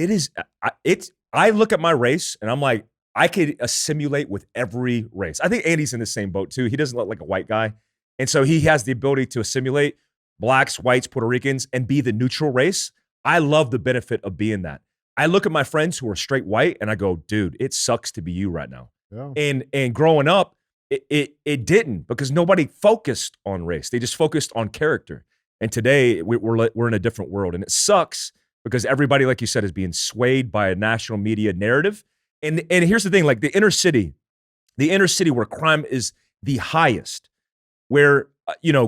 I look at my race and I'm like, I could assimilate with every race. I think Andy's in the same boat too. He doesn't look like a white guy. And so he has the ability to assimilate blacks, whites, Puerto Ricans, and be the neutral race. I love the benefit of being that. I look at my friends who are straight white and I go, dude, it sucks to be you right now. Yeah. And growing up, it didn't because nobody focused on race. They just focused on character. And today we're in a different world, and it sucks because everybody, like you said, is being swayed by a national media narrative. And here's the thing: like the inner city where crime is the highest, where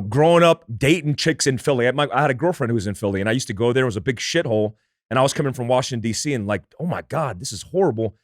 growing up dating chicks in Philly. I had a girlfriend who was in Philly, and I used to go there. It was a big shithole, and I was coming from Washington D.C. and like, oh my God, this is horrible.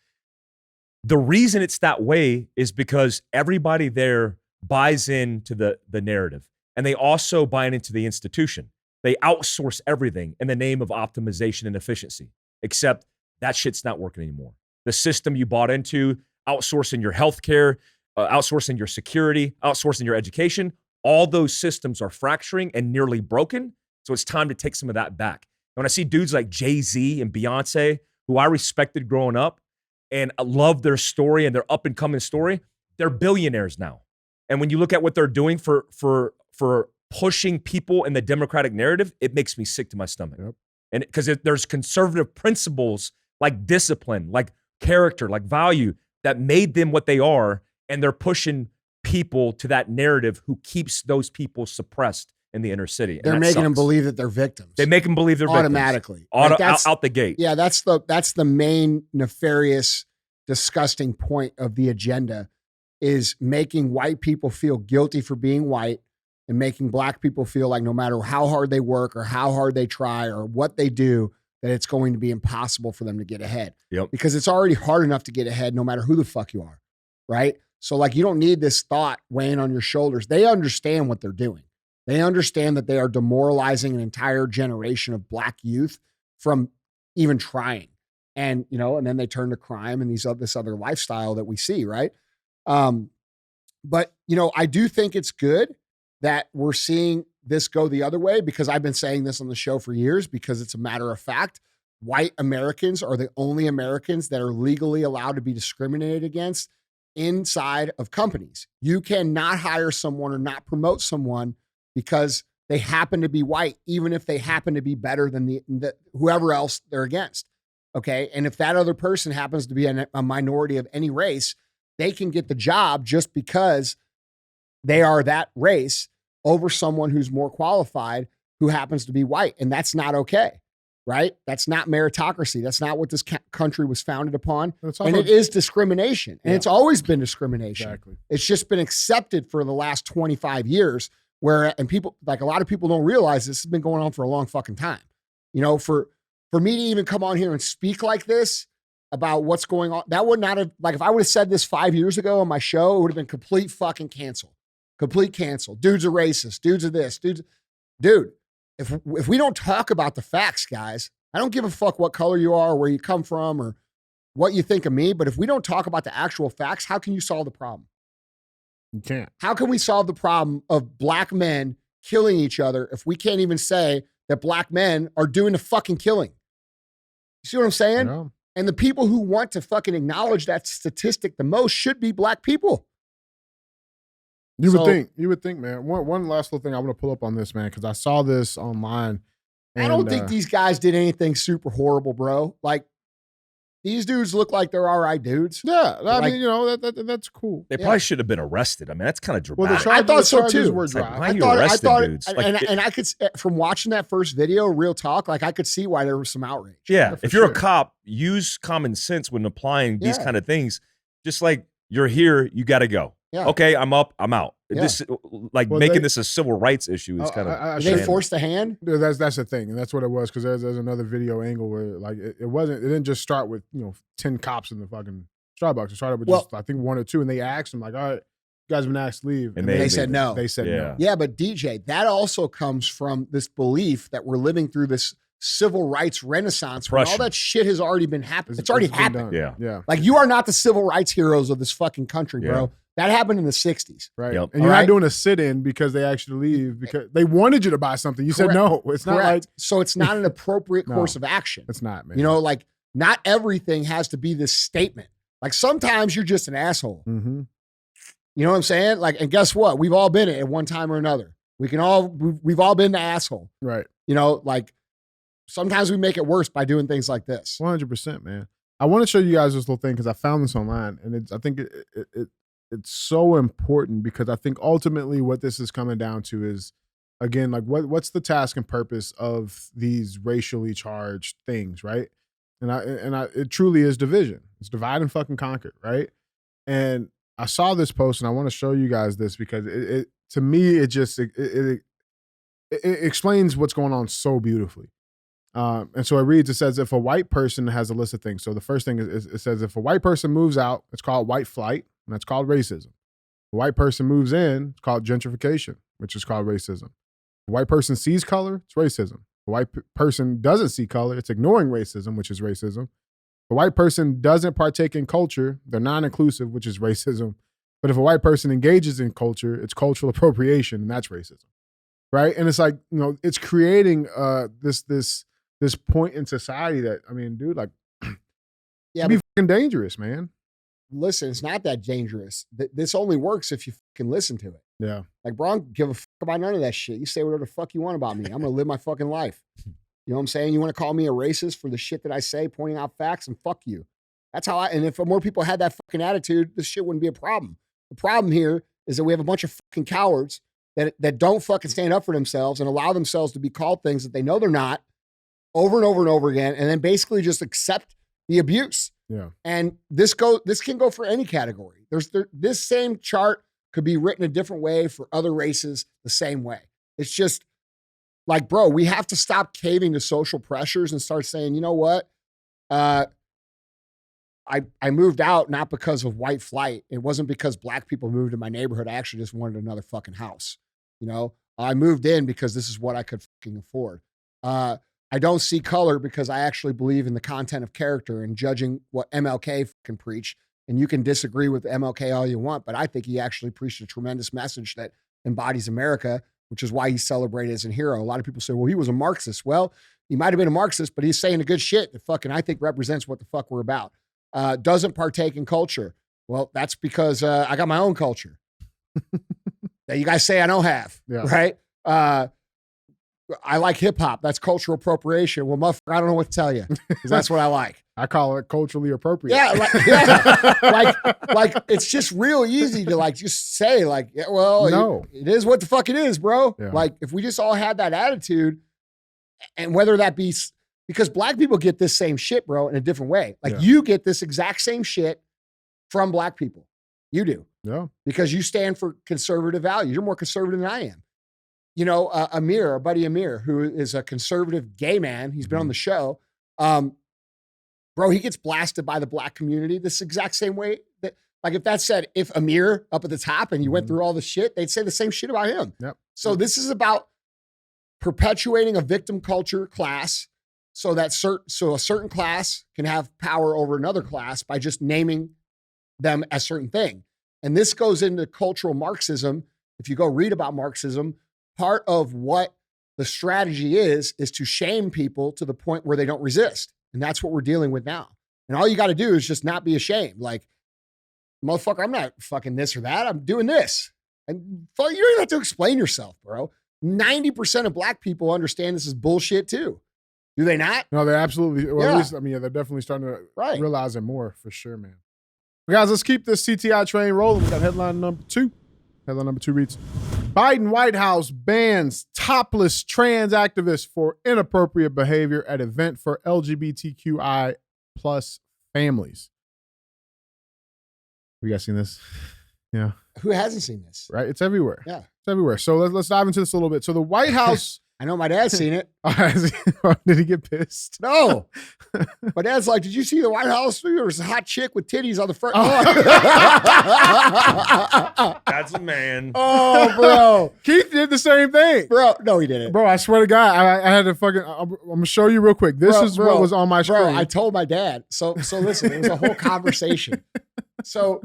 The reason it's that way is because everybody there buys into the narrative, and they also buy into the institution. They outsource everything in the name of optimization and efficiency, except that shit's not working anymore. The system you bought into, outsourcing your healthcare, outsourcing your security, outsourcing your education, all those systems are fracturing and nearly broken. So it's time to take some of that back. And when I see dudes like Jay-Z and Beyonce, who I respected growing up, and I love their story and their up and coming story, they're billionaires now. And when you look at what they're doing for pushing people in the Democratic narrative, it makes me sick to my stomach. Yep. And because there's conservative principles like discipline, like character, like value that made them what they are, and they're pushing people to that narrative who keeps those people suppressed in the inner city. They're making them believe that they're victims. They make them believe they're automatically. Out the gate. Yeah, that's the main nefarious, disgusting point of the agenda, is making white people feel guilty for being white and making black people feel like no matter how hard they work or how hard they try or what they do, that it's going to be impossible for them to get ahead. Yep. Because it's already hard enough to get ahead no matter who the fuck you are, right? So like you don't need this thought weighing on your shoulders. They understand what they're doing. They understand that they are demoralizing an entire generation of black youth from even trying. And, and then they turn to crime and this other lifestyle that we see, right? But, I do think it's good that we're seeing this go the other way, because I've been saying this on the show for years, because it's a matter of fact. White Americans are the only Americans that are legally allowed to be discriminated against inside of companies. You cannot hire someone or not promote someone because they happen to be white, even if they happen to be better than the whoever else they're against. Okay. And if that other person happens to be a minority of any race, they can get the job just because they are that race over someone who's more qualified who happens to be white. And that's not okay, right? That's not meritocracy. That's not what this country was founded upon. And it is discrimination. And it's always been discrimination. Exactly. It's just been accepted for the last 25 years and people, like a lot of people don't realize this has been going on for a long fucking time. For me to even come on here and speak like this about what's going on, that would not have, like if I would have said this 5 years ago on my show, it would have been complete fucking cancel. Complete cancel. Dudes are racist. Dudes are this. Dude, if we don't talk about the facts, guys, I don't give a fuck what color you are or where you come from or what you think of me, but if we don't talk about the actual facts, how can you solve the problem? You can't. How can we solve the problem of black men killing each other if we can't even say that black men are doing the fucking killing? You see what I'm saying? Yeah. And the people who want to fucking acknowledge that statistic the most should be black people. You would think, man. One last little thing I want to pull up on this, man, because I saw this online. I don't think these guys did anything super horrible, bro. Like, these dudes look like they're all right dudes. Yeah, I mean, that's cool. They probably should have been arrested. I mean, that's kind of dramatic. Well, I thought so too. Were like, why are you arresting dudes? And I could, from watching that first video, real talk, like I could see why there was some outrage. Yeah, if you're a cop, use common sense when applying these kind of things. Just like you're here, you got to go. Yeah. Okay, I'm up, I'm out. Yeah. This making this a civil rights issue is kind of. They forced the hand. That's the thing, and that's what it was. Because there's another video angle where like it didn't just start with 10 cops in the fucking Starbucks. It started with just I think 1 or 2, and they asked them like, all right, you guys have been asked to leave, and they said no. They said no. Yeah, but DJ, that also comes from this belief that we're living through this civil rights renaissance when all that shit has already been happening. It's already happened. Yeah. Like you are not the civil rights heroes of this fucking country, bro. Yeah. That happened in the 60s. Right. Yep. And you're not doing a sit-in because they actually leave because they wanted you to buy something. You said no. It's not like so it's not an appropriate course of action. It's not, man. Like not everything has to be this statement. Like sometimes you're just an asshole. Mm-hmm. You know what I'm saying? Like, and guess what? We've all been it at one time or another. We've all been the asshole. Right. Like sometimes we make it worse by doing things like this. 100%, man. I want to show you guys this little thing because I found this online, and I think it's so important because I think ultimately what this is coming down to is, again, like what's the task and purpose of these racially charged things, right? And it truly is division. It's divide and fucking conquer, right? And I saw this post and I want to show you guys this because it to me it explains what's going on so beautifully. And so it reads, it says, if a white person has a list of things. So the first thing is it says, if a white person moves out, it's called white flight, and that's called racism. If a white person moves in, it's called gentrification, which is called racism. If a white person sees color, it's racism. If a white person doesn't see color, it's ignoring racism, which is racism. If a white person doesn't partake in culture, they're non-inclusive, which is racism. But if a white person engages in culture, it's cultural appropriation, and that's racism. Right? And it's like, it's creating this point in society that, I mean, dude, like, it'd be fucking dangerous, man. Listen, it's not that dangerous. This only works if you can listen to it. Yeah. Like, bro, I don't give a fuck about none of that shit. You say whatever the fuck you want about me. I'm going to live my fucking life. You know what I'm saying? You want to call me a racist for the shit that I say, pointing out facts, and fuck you. That's how and if more people had that fucking attitude, this shit wouldn't be a problem. The problem here is that we have a bunch of fucking cowards that don't fucking stand up for themselves and allow themselves to be called things that they know they're not over and over and over again, and then basically just accept the abuse. Yeah. And this can go for any category. This same chart could be written a different way for other races the same way. It's just like, bro, we have to stop caving to social pressures and start saying, you know what? I moved out not because of white flight. It wasn't because black people moved in my neighborhood. I actually just wanted another fucking house. You know, I moved in because this is what I could fucking afford. I don't see color because I actually believe in the content of character and judging what MLK can preach. And you can disagree with MLK all you want, but I think he actually preached a tremendous message that embodies America, which is why he's celebrated as a hero. A lot of people say, well, he was a Marxist. Well, he might have been a Marxist, but he's saying the good shit that fucking I think represents what the fuck we're about. Doesn't partake in culture. Well, that's because I got my own culture that you guys say I don't have, right? I like hip hop. That's cultural appropriation. Well, motherfucker, I don't know what to tell you because that's what I like. I call it culturally appropriate. Yeah, like it's just real easy to like just say like, yeah, well, no, it is what the fuck it is, bro. Yeah. Like if we just all had that attitude, and whether that be because black people get this same shit, bro, in a different way. Like you get this exact same shit from black people. You do. Yeah. Because you stand for conservative values. You're more conservative than I am. You know, Amir, our buddy Amir, who is a conservative gay man, he's been on the show. Bro, he gets blasted by the black community this exact same way. That, like, if that said, if Amir up at the top and you went through all the shit, they'd say the same shit about him. Yep. So this is about perpetuating a victim culture class so that a certain class can have power over another class by just naming them a certain thing. And this goes into cultural Marxism. If you go read about Marxism, part of what the strategy is to shame people to the point where they don't resist. And that's what we're dealing with now. And all you got to do is just not be ashamed. Like, motherfucker, I'm not fucking this or that. I'm doing this. And you don't even have to explain yourself, bro. 90% of black people understand this is bullshit too. Do they not? No, they're absolutely. Well, Yeah. at least, I mean, they're definitely starting to realize it more for sure, man. Well, guys, let's keep this CTI train rolling. We got headline number 2. Headline number 2 reads, Biden White House bans topless trans activists for inappropriate behavior at event for LGBTQI plus families. Have you guys seen this? Yeah. Who hasn't seen this? Right? It's everywhere. Yeah. It's everywhere. So let's dive into this a little bit. So the White House... I know my dad's seen it. Did he get pissed? No. My dad's like, did you see the White House? There was a hot chick with titties on the front. That's a man. Oh, bro. Keith did the same thing. Bro, no, he didn't. Bro, I swear to God, I had to fucking, I'm going to show you real quick. This is what was on my screen. Bro, I told my dad. So listen, it was a whole conversation. So,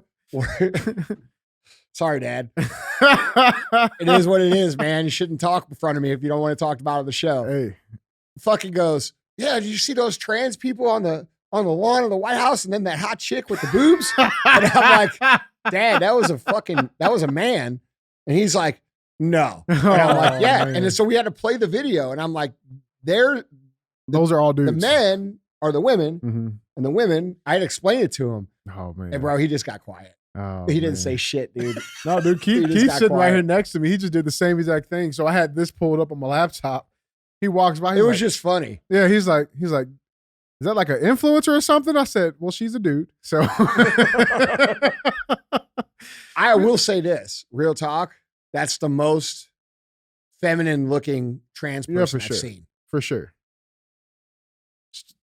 sorry, Dad. It is what it is, man. You shouldn't talk in front of me if you don't want to talk about it on the show. Hey. Fucking goes, yeah, did you see those trans people on the lawn of the White House and then that hot chick with the boobs? And I'm like, Dad, that was a man. And he's like, no. And I'm like, yeah. Man. And then, so we had to play the video. And I'm like, those are all dudes. The men are the women, and the women, I had to explain it to him. Oh, man. And bro, he just got quiet. Oh, he didn't say shit, dude. No, dude, Keith's sitting right here next to me. He just did the same exact thing. So I had this pulled up on my laptop. He walks by. It was just funny. Yeah, he's like, is that like an influencer or something? I said, well, she's a dude. So I will say this, real talk. That's the most feminine looking trans person I've seen. For sure.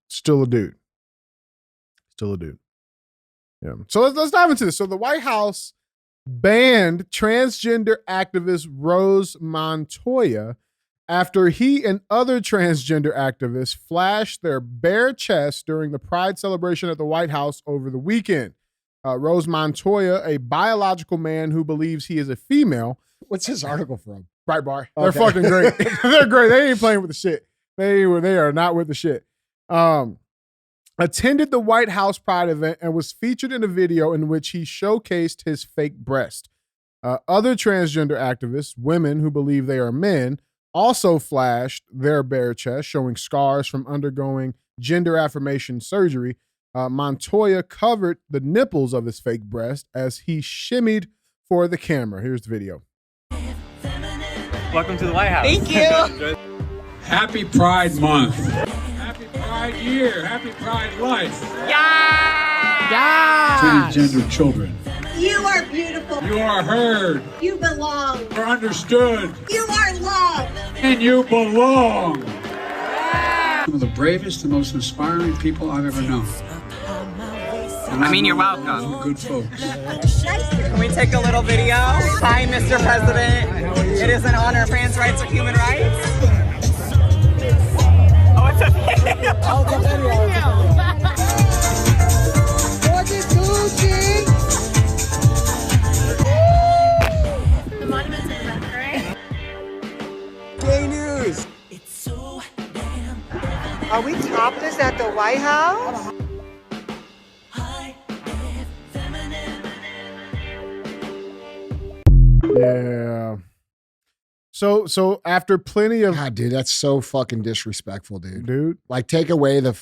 Still a dude. Still a dude. Yeah. So let's dive into this. So the White House banned transgender activist Rose Montoya after he and other transgender activists flashed their bare chests during the Pride celebration at the White House over the weekend. Rose Montoya, a biological man who believes he is a female. What's his article from? Breitbart. They're fucking great. They're great. They ain't playing with the shit. They are not with the shit. Attended the White House Pride event and was featured in a video in which he showcased his fake breast. Other transgender activists, women who believe they are men, also flashed their bare chest, showing scars from undergoing gender affirmation surgery. Montoya covered the nipples of his fake breast as he shimmied for the camera. Here's the video. Welcome to the White House. Thank you. Happy Pride Month. Happy Pride Year. Happy Pride Life. Yeah. Transgender children. You are beautiful. You are heard. You belong. You are understood. You are loved. And you belong. Some of the bravest and most inspiring people I've ever known. You're welcome. Good folks. Can we take a little video? Hi, Mr. President. It is an honor. Trans rights are human rights. Oh, it's a video. Oh, it's a video. The monument's in the back, right? Gay news. Are we topless at the White House? Yeah. So after plenty of God, dude, that's so fucking disrespectful, dude. Like, take away the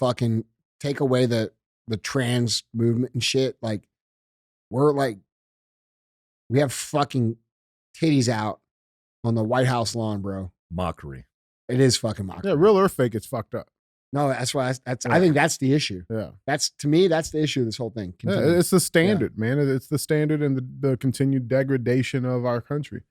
trans movement and shit. Like, we have fucking titties out on the White House lawn, bro. Mockery. It is fucking mockery. Yeah, real or fake, it's fucked up. No, that's why. I think that's the issue. Yeah, to me, that's the issue of this whole thing. Yeah, it's the standard, man. It's the standard and the continued degradation of our country.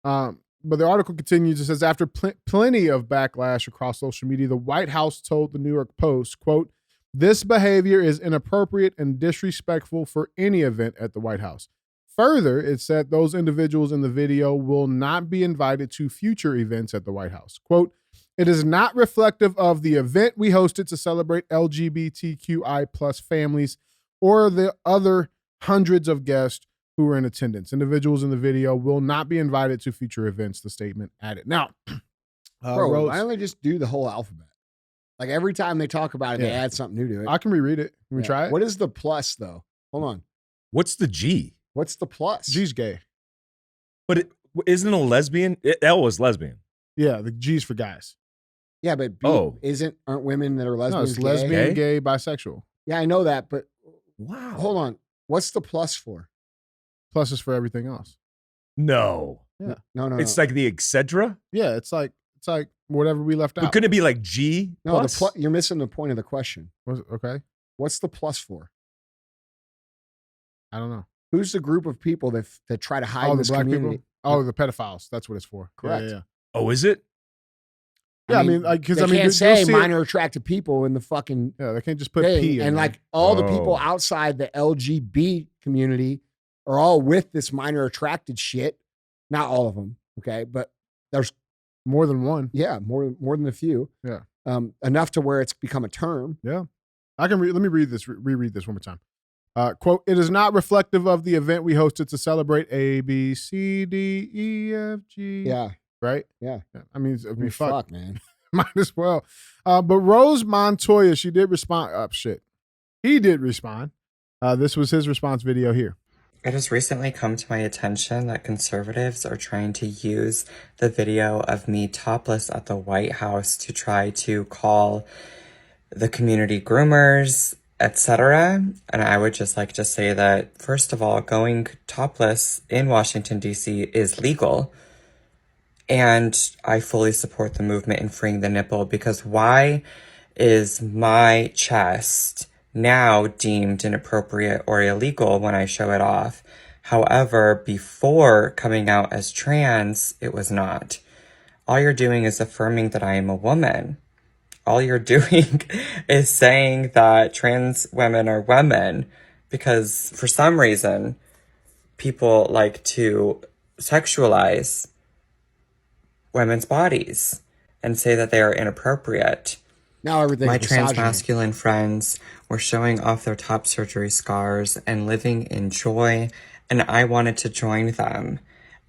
But the article continues. It says, after plenty of backlash across social media, the White House told the New York Post, quote, "This behavior is inappropriate and disrespectful for any event at the White House." Further, it said those individuals in the video will not be invited to future events at the White House. Quote, "It is not reflective of the event we hosted to celebrate LGBTQI plus families or the other hundreds of guests who were in attendance. Individuals in the video will not be invited to future events," the statement added. Now, bro, Rose, why don't they just do the whole alphabet? Like, every time they talk about it, they add something new to it. I can reread it. Can we try it? What is the plus, though? Hold on. What's the G? What's the plus? G's gay. But isn't a lesbian? L was lesbian. Yeah, the G's for guys. Yeah, but B aren't women that are lesbians? No, it's lesbian, gay, bisexual. Yeah, I know that, but wow. Hold on. What's the plus for? Plus is for everything else. No. Yeah. No. It's like the etc. Yeah, it's like whatever we left out. But couldn't it be like G? No, plus? you're missing the point of the question. Okay. What's the plus for? I don't know. Who's the group of people that try to hide the this black community? people? Oh, the pedophiles. That's what it's for. Correct. Yeah. Oh, is it? Yeah, I mean, because they can't say minor attracted people in the fucking they can't just put thing. P in and there. like all the people outside the LGBT community are all with this minor attracted shit. Not all of them, okay, but there's more than one. Yeah, more than a few. Yeah, enough to where it's become a term. Yeah, I can. Let me reread this one more time. Quote, "It is not reflective of the event we hosted to celebrate A, B, C, D, E, F, G." Yeah. Right? Yeah. I mean fuck, man. Might as well. But Rose Montoya, she did respond. He did respond. This was his response video here. It has recently come to my attention that conservatives are trying to use the video of me topless at the White House to try to call the community groomers, etc. And I would just like to say that, first of all, going topless in Washington, D.C. is legal. And I fully support the movement in freeing the nipple, because why is my chest now deemed inappropriate or illegal when I show it off? However, before coming out as trans, it was not. All you're doing is affirming that I am a woman. All you're doing is saying that trans women are women, because for some reason, people like to sexualize women's bodies and say that they are inappropriate. Now everything's My misogyny. trans masculine friends were showing off their top surgery scars and living in joy, and I wanted to join them.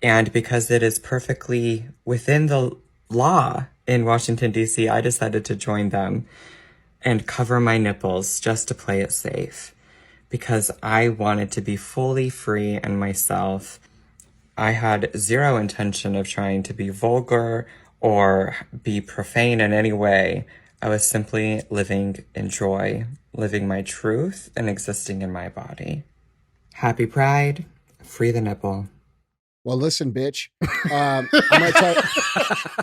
And because it is perfectly within the law in Washington, D.C., I decided to join them and cover my nipples just to play it safe, because I wanted to be fully free and myself. I had zero intention of trying to be vulgar or be profane in any way. I was simply living in joy, living my truth, and existing in my body. Happy Pride, free the nipple. Well, listen, bitch. I'm gonna tell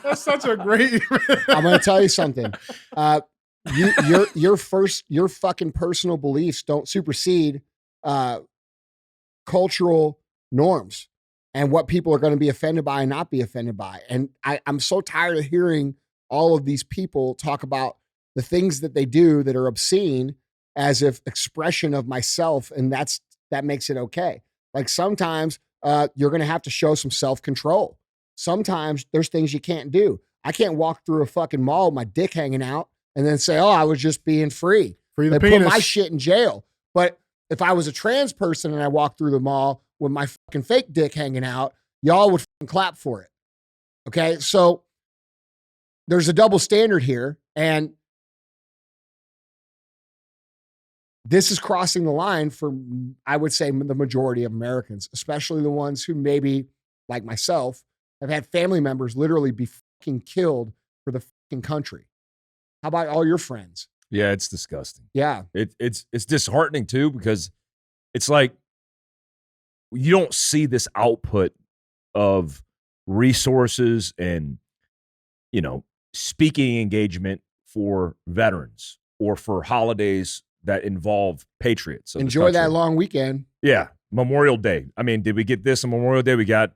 That's such a great. I'm gonna tell you something. Your fucking personal beliefs don't supersede cultural norms and what people are going to be offended by and not be offended by. And I'm so tired of hearing all of these people talk about the things that they do that are obscene as if expression of myself, and that makes it okay. Like sometimes you're going to have to show some self-control. Sometimes there's things you can't do. I can't walk through a fucking mall with my dick hanging out and then say, oh, I was just being free. Free the they penis. put my shit in jail. But if I was a trans person and I walked through the mall with my fucking fake dick hanging out, y'all would fucking clap for it. Okay? So there's a double standard here. And this is crossing the line for, I would say, the majority of Americans, especially the ones who maybe, like myself, have had family members literally be fucking killed for the fucking country. How about all your friends? Yeah, it's disgusting. Yeah. It's disheartening too, because it's like you don't see this output of resources and, speaking engagement for veterans or for holidays that involve patriots. Enjoy that long weekend. Yeah. Memorial Day. I mean, did we get this on Memorial Day? We got,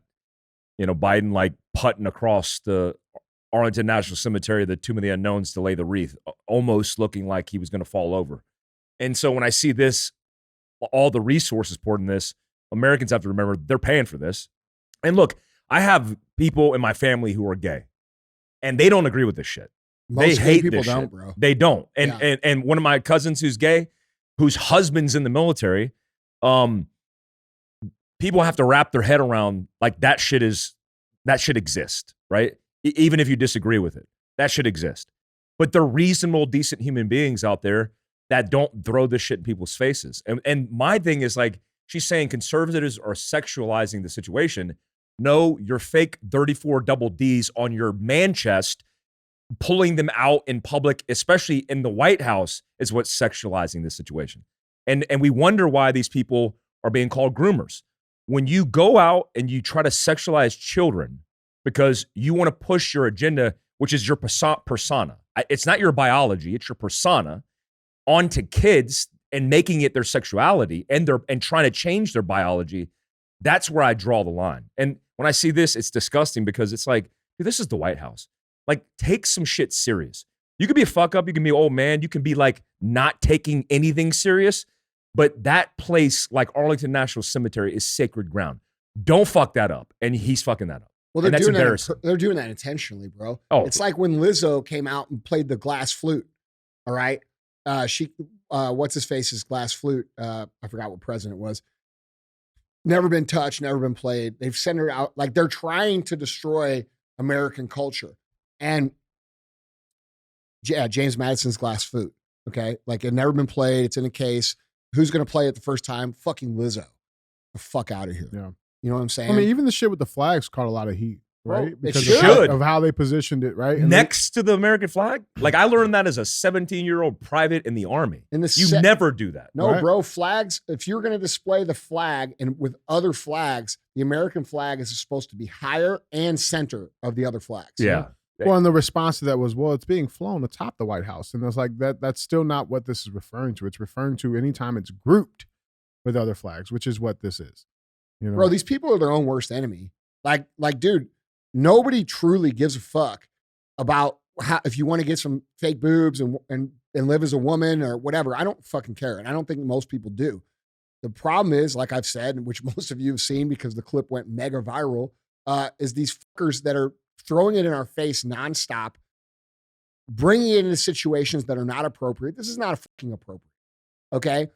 Biden like putting across the Arlington National Cemetery, the Tomb of the Unknowns, to lay the wreath, almost looking like he was going to fall over. And so when I see this, all the resources poured in this, Americans have to remember they're paying for this. And look, I have people in my family who are gay, and they don't agree with this shit. They hate people this don't, shit. bro. They don't. And one of my cousins who's gay, whose husband's in the military, people have to wrap their head around like that should exist, right? Even if you disagree with it, that should exist. But they're reasonable, decent human beings out there that don't throw this shit in people's faces. And my thing is like, she's saying conservatives are sexualizing the situation. No, your fake 34 double Ds on your man chest, pulling them out in public, especially in the White House, is what's sexualizing this situation. And we wonder why these people are being called groomers. When you go out and you try to sexualize children because you want to push your agenda, which is your persona. It's not your biology, it's your persona, onto kids and making it their sexuality and trying to change their biology. That's where I draw the line. And when I see this, it's disgusting because it's like, dude, this is the White House. Like, take some shit serious. You can be a fuck up, you can be an old man, you can be like not taking anything serious, but that place, like Arlington National Cemetery, is sacred ground. Don't fuck that up. And he's fucking that up. Well, and that's embarrassing. They're doing that intentionally, bro. Oh. It's like when Lizzo came out and played the glass flute. All right. What's his face's glass flute? I forgot what president it was. Never been touched, never been played. They've sent her out. Like, they're trying to destroy American culture. And yeah, James Madison's glass flute. Okay. Like, it never been played. It's in a case. Who's going to play it the first time? Fucking Lizzo. The fuck out of here. Yeah. You know what I'm saying? I mean, even the shit with the flags caught a lot of heat, right? Well, because of how they positioned it, right? And next to the American flag? Like, I learned that as a 17-year-old private in the Army. You never do that. No, right? Bro, flags, if you're going to display the flag and with other flags, the American flag is supposed to be higher and center of the other flags. Yeah. Well, and the response to that was, well, it's being flown atop the White House. And it's like, that's still not what this is referring to. It's referring to anytime it's grouped with other flags, which is what this is. You know? Bro, these people are their own worst enemy. Like, dude, nobody truly gives a fuck about how, if you want to get some fake boobs and live as a woman or whatever. I don't fucking care. And I don't think most people do. The problem is, like I've said, which most of you have seen because the clip went mega viral, is these fuckers that are throwing it in our face nonstop, bringing it into situations that are not appropriate. This is not fucking appropriate. Okay?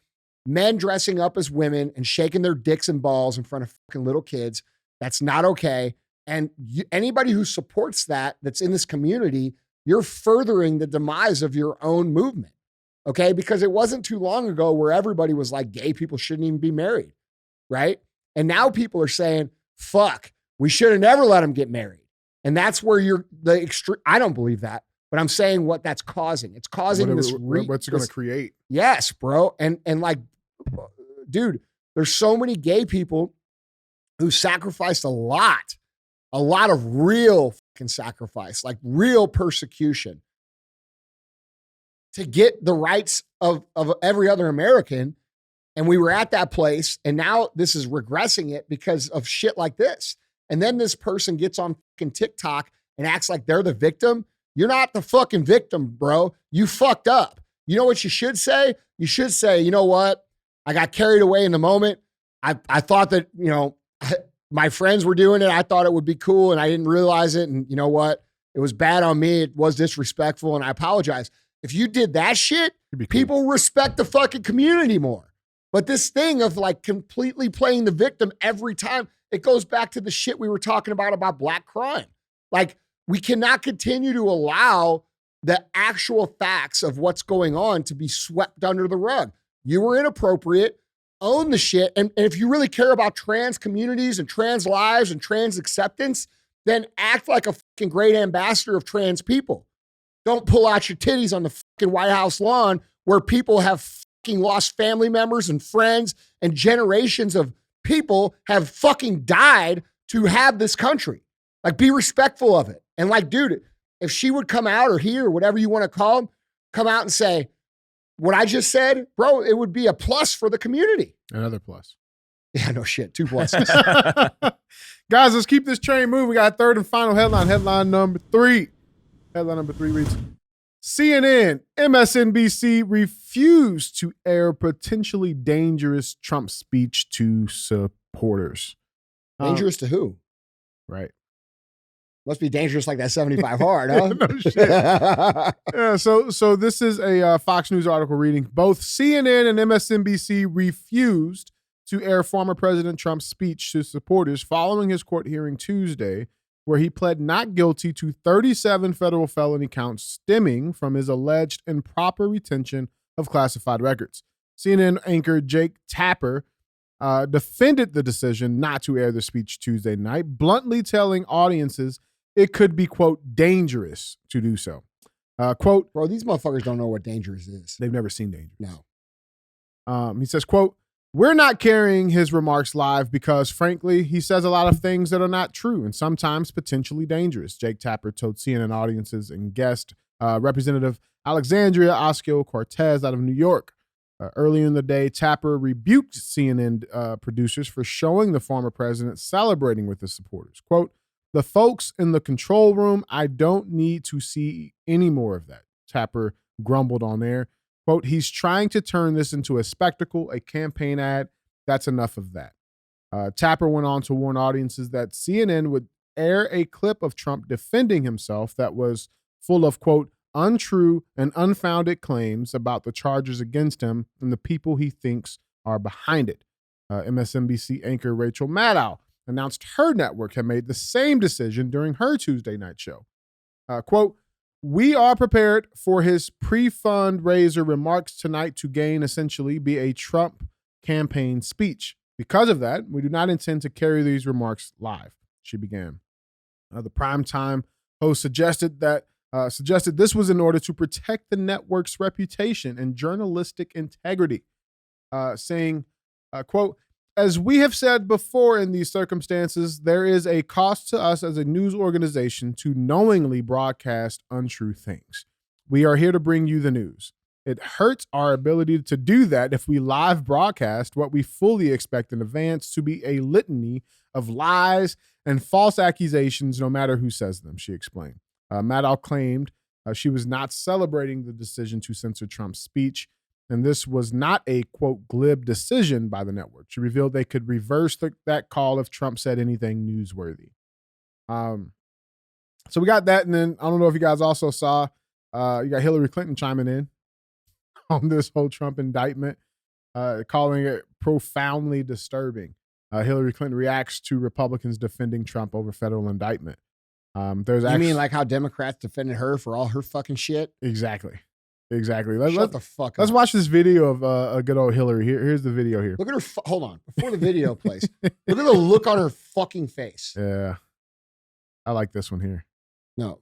Men dressing up as women and shaking their dicks and balls in front of fucking little kids. That's not okay. And anybody who supports that's in this community, you're furthering the demise of your own movement. Okay? Because it wasn't too long ago where everybody was like, gay people shouldn't even be married. Right? And now people are saying, fuck, we should have never let them get married. And that's where I don't believe that, but I'm saying what that's causing. It's causing what's it going to create? Yes, bro. And like, dude, there's so many gay people who sacrificed a lot of real fucking sacrifice, like real persecution to get the rights of every other American. And we were at that place, and now this is regressing it because of shit like this. And then this person gets on fucking TikTok and acts like they're the victim. You're not the fucking victim, bro. You fucked up. You know what you should say? You should say, you know what? I got carried away in the moment. I thought that, my friends were doing it. I thought it would be cool, and I didn't realize it. And you know what? It was bad on me. It was disrespectful, and I apologize. If you did that shit, people respect the fucking community more. But this thing of like completely playing the victim every time, it goes back to the shit we were talking about black crime. Like, we cannot continue to allow the actual facts of what's going on to be swept under the rug. You were inappropriate, own the shit. And if you really care about trans communities and trans lives and trans acceptance, then act like a fucking great ambassador of trans people. Don't pull out your titties on the fucking White House lawn where people have fucking lost family members and friends, and generations of people have fucking died to have this country. Like, be respectful of it. And like, dude, if she would come out, or he, or whatever you want to call him, come out and say, what I just said, bro, it would be a plus for the community. Another plus. Yeah, no shit. 2 pluses. Guys, let's keep this train moving. We got a third and final headline. Headline number 3. Headline number 3 reads, CNN MSNBC refused to air potentially dangerous Trump speech to supporters. Dangerous to who? Right. Must be dangerous like that 75 hard, huh? No shit. Yeah, so this is a Fox News article reading, both CNN and MSNBC refused to air former President Trump's speech to supporters following his court hearing Tuesday, where he pled not guilty to 37 federal felony counts stemming from his alleged improper retention of classified records. CNN anchor Jake Tapper defended the decision not to air the speech Tuesday night, bluntly telling audiences it could be, quote, dangerous to do so. Quote, bro, these motherfuckers don't know what dangerous is. They've never seen dangerous. No. He says, quote, we're not carrying his remarks live because, frankly, he says a lot of things that are not true and sometimes potentially dangerous, Jake Tapper told CNN audiences and guest Representative Alexandria Ocasio-Cortez out of New York. Earlier in the day, Tapper rebuked CNN producers for showing the former president celebrating with his supporters. Quote, the folks in the control room, I don't need to see any more of that, Tapper grumbled on air. Quote, he's trying to turn this into a spectacle, a campaign ad. That's enough of that. Tapper went on to warn audiences that CNN would air a clip of Trump defending himself that was full of, quote, untrue and unfounded claims about the charges against him and the people he thinks are behind it. MSNBC anchor Rachel Maddow announced her network had made the same decision during her Tuesday night show. Quote, we are prepared for his pre-fundraiser remarks tonight to essentially be a Trump campaign speech. Because of that, we do not intend to carry these remarks live, she began. The primetime host suggested this was in order to protect the network's reputation and journalistic integrity, saying, quote, as we have said before in these circumstances, there is a cost to us as a news organization to knowingly broadcast untrue things. We are here to bring you the news. It hurts our ability to do that if we live broadcast what we fully expect in advance to be a litany of lies and false accusations, no matter who says them, she explained. Maddow claimed she was not celebrating the decision to censor Trump's speech, and this was not a, quote, glib decision by the network. She revealed they could reverse that call if Trump said anything newsworthy. So we got that, and then I don't know if you guys also saw, you got Hillary Clinton chiming in on this whole Trump indictment, calling it profoundly disturbing. Hillary Clinton reacts to Republicans defending Trump over federal indictment. You mean like how Democrats defended her for all her fucking shit? Exactly. Shut the fuck up. Let's watch this video of a good old Hillary. Here's the video here. Look at her. Hold on. Before the video plays, look at the look on her fucking face. Yeah. I like this one here. No.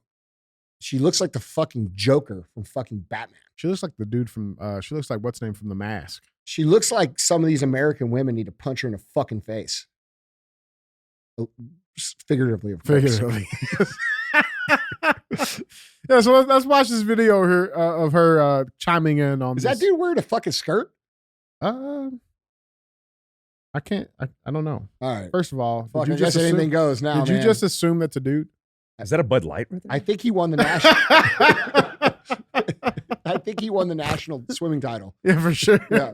She looks like the fucking Joker from fucking Batman. She looks like the dude from, she looks like what's name from The Mask. She looks like some of these American women need to punch her in the fucking face. Figuratively, of course. Figuratively. Yeah, so let's watch this video here of her chiming in on Is this. that dude wearing a fucking skirt? I can't. I don't know. All right. First of all, Fuck, I guess anything goes now, Did you man. just assume that's a dude? Is that a Bud Light right there? I think he won the national. I think he won the national swimming title. Yeah, for sure. Yeah.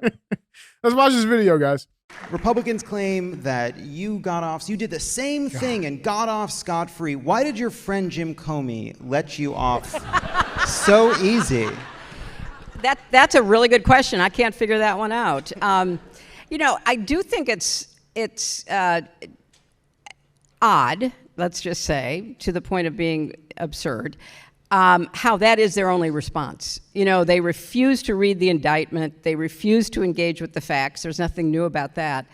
Let's watch this video, guys. Republicans claim that you did the same thing and got off scot-free. Why did your friend Jim Comey let you off so easy? That's a really good question. I can't figure that one out. I do think it's odd, let's just say, to the point of being absurd, how that is their only response. They refuse to read the indictment. They refuse to engage with the facts. There's nothing new about that.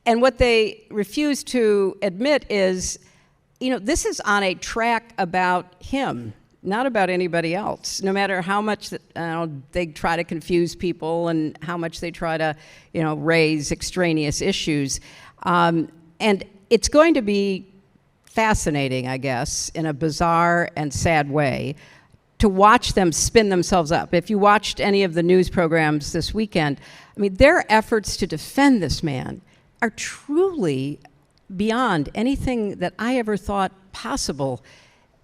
And what they refuse to admit is, this is on a track about him, not about anybody else. No matter how much they try to confuse people and how much they try to, raise extraneous issues. And it's going to be fascinating, I guess, in a bizarre and sad way, to watch them spin themselves up. If you watched any of the news programs this weekend, their efforts to defend this man are truly beyond anything that I ever thought possible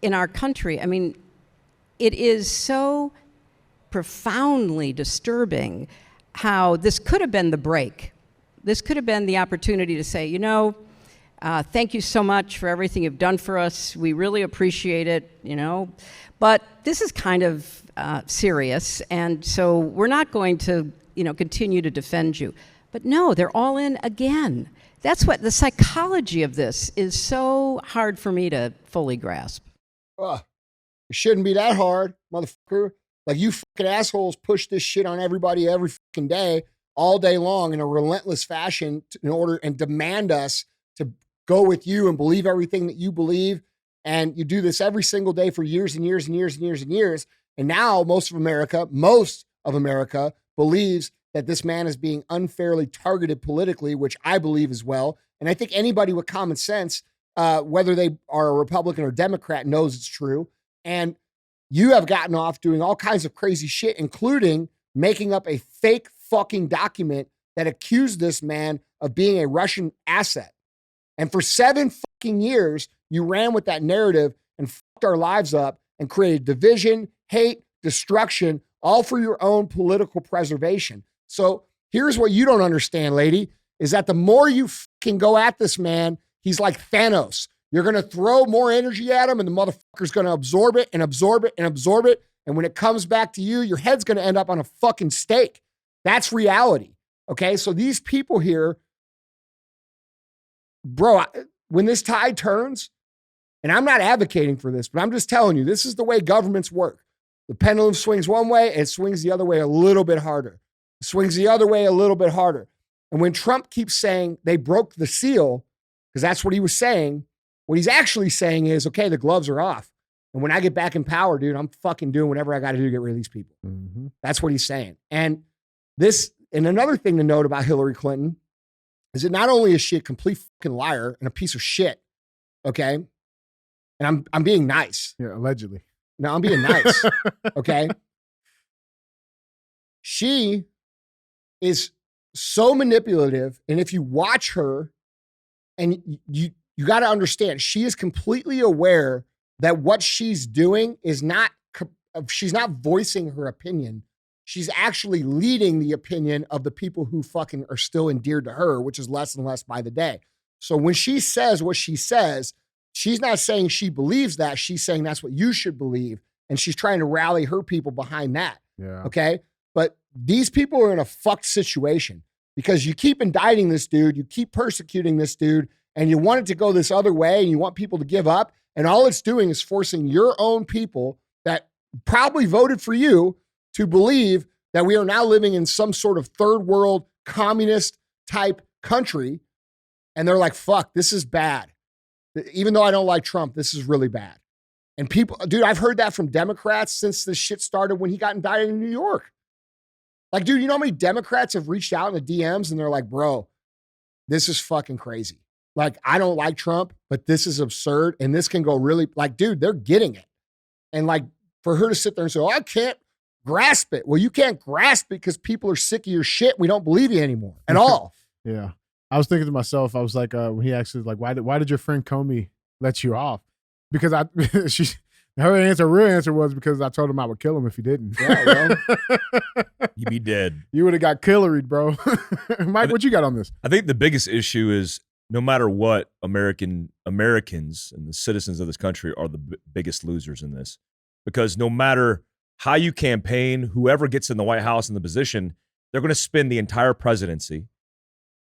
in our country. It is so profoundly disturbing how this could have been the break. This could have been the opportunity to say, thank you so much for everything you've done for us. We really appreciate it, But this is kind of serious, and so we're not going to, continue to defend you. But no, they're all in again. That's what the psychology of this is so hard for me to fully grasp. It shouldn't be that hard, motherfucker. Like, you fucking assholes push this shit on everybody every fucking day, all day long, in a relentless fashion in order and demand us to go with you and believe everything that you believe. And you do this every single day for years and years and years and years and years. And now most of America believes that this man is being unfairly targeted politically, which I believe as well. And I think anybody with common sense, whether they are a Republican or Democrat, knows it's true. And you have gotten off doing all kinds of crazy shit, including making up a fake fucking document that accused this man of being a Russian asset. And for 7 fucking years, you ran with that narrative and fucked our lives up and created division, hate, destruction, all for your own political preservation. So here's what you don't understand, lady, is that the more you fucking go at this man, he's like Thanos. You're going to throw more energy at him and the motherfucker's going to absorb it and absorb it and absorb it. And when it comes back to you, your head's going to end up on a fucking stake. That's reality. Okay. So these people here, bro, when this tide turns, and I'm not advocating for this, but I'm just telling you, this is the way governments work. The pendulum swings one way, it swings the other way a little bit harder. It swings the other way a little bit harder. And when Trump keeps saying they broke the seal, because that's what he was saying, what he's actually saying is, okay, the gloves are off. And when I get back in power, dude, I'm fucking doing whatever I got to do to get rid of these people. Mm-hmm. That's what he's saying. And another thing to note about Hillary Clinton is that not only is she a complete fucking liar and a piece of shit, okay? And I'm being nice. Yeah, allegedly. No, I'm being nice, okay? She is so manipulative, and if you watch her, and you got to understand, she is completely aware that what she's doing is she's not voicing her opinion. She's actually leading the opinion of the people who fucking are still endeared to her, which is less and less by the day. So when she says what she says, she's not saying she believes that. She's saying that's what you should believe. And she's trying to rally her people behind that. Yeah. Okay. But these people are in a fucked situation because you keep indicting this dude, you keep persecuting this dude, and you want it to go this other way, and you want people to give up. And all it's doing is forcing your own people that probably voted for you to believe that we are now living in some sort of third world communist type country. And they're like, fuck, this is bad. Even though I don't like Trump, this is really bad. And people, dude, I've heard that from Democrats since this shit started when he got indicted in New York. Like, dude, you know how many Democrats have reached out in the DMs and they're like, bro, this is fucking crazy. Like, I don't like Trump, but this is absurd. And this can go really, like, dude, they're getting it. And like, for her to sit there and say, oh, I can't grasp it. Well, you can't grasp it because people are sick of your shit. We don't believe you anymore at all. Yeah. I was thinking to myself, I was like, when he asked like, why did your friend Comey let you off? Because her real answer was because I told him I would kill him if he didn't. Yeah, You'd be dead. You would have got killeried, bro. Mike, what you got on this? I think the biggest issue is no matter what, Americans and the citizens of this country are the biggest losers in this. Because no matter how you campaign, whoever gets in the White House in the position, they're going to spend the entire presidency.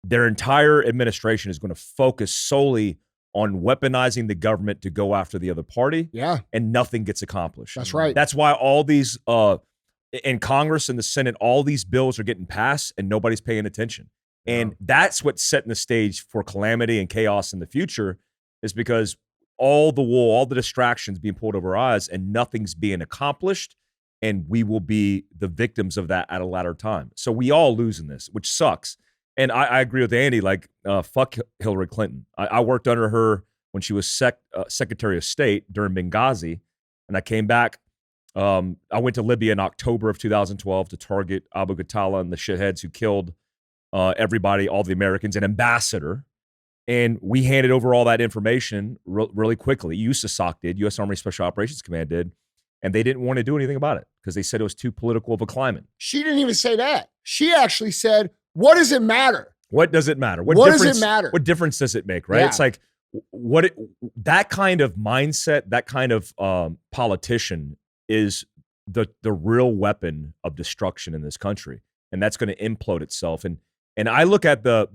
Their entire administration is going to focus solely on weaponizing the government to go after the other party. Yeah. And nothing gets accomplished. That's right. That's why all these, in Congress and the Senate, all these bills are getting passed and nobody's paying attention. And that's what's setting the stage for calamity and chaos in the future, is because all the distractions being pulled over our eyes and nothing's being accomplished. And we will be the victims of that at a latter time. So we all lose in this, which sucks. And I agree with Andy, like, fuck Hillary Clinton. I worked under her when she was Secretary of State during Benghazi. And I came back. I went to Libya in October of 2012 to target Abu Ghatala and the shitheads who killed everybody, all the Americans, an ambassador. And we handed over all that information really quickly. USASOC did, U.S. Army Special Operations Command did. And they didn't want to do anything about it because they said it was too political of a climate. She didn't even say that. She actually said, what does it matter? What does it matter? What does it matter? What difference does it make, right? Yeah. It's like that kind of mindset, that kind of politician is the real weapon of destruction in this country. And that's going to implode itself. And I look at the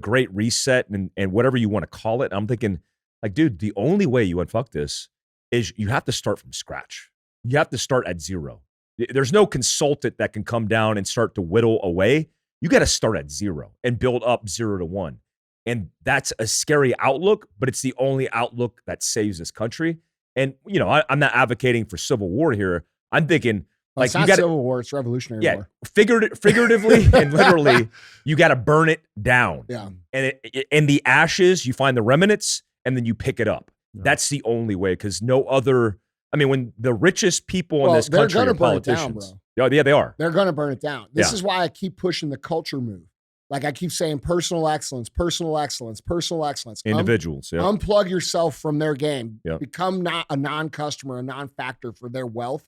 Great Reset and whatever you want to call it. I'm thinking, like, dude, the only way you unfuck this is you have to start from scratch. You have to start at zero. There's no consultant that can come down and start to whittle away. You got to start at zero and build up 0 to 1. And that's a scary outlook, but it's the only outlook that saves this country. And, you know, I'm not advocating for civil war here. I'm thinking, well, it's like, not civil war, it's revolutionary war. Figuratively and literally, you got to burn it down. Yeah. And in the ashes, you find the remnants and then you pick it up. Yeah. That's the only way, because no other. I mean, when the richest people in this country are politicians. Down, yeah, they are. They're going to burn it down. This is why I keep pushing the culture move. Like, I keep saying personal excellence, personal excellence, personal excellence. Individuals, Unplug yourself from their game. Yep. Become not a non-customer, a non-factor for their wealth,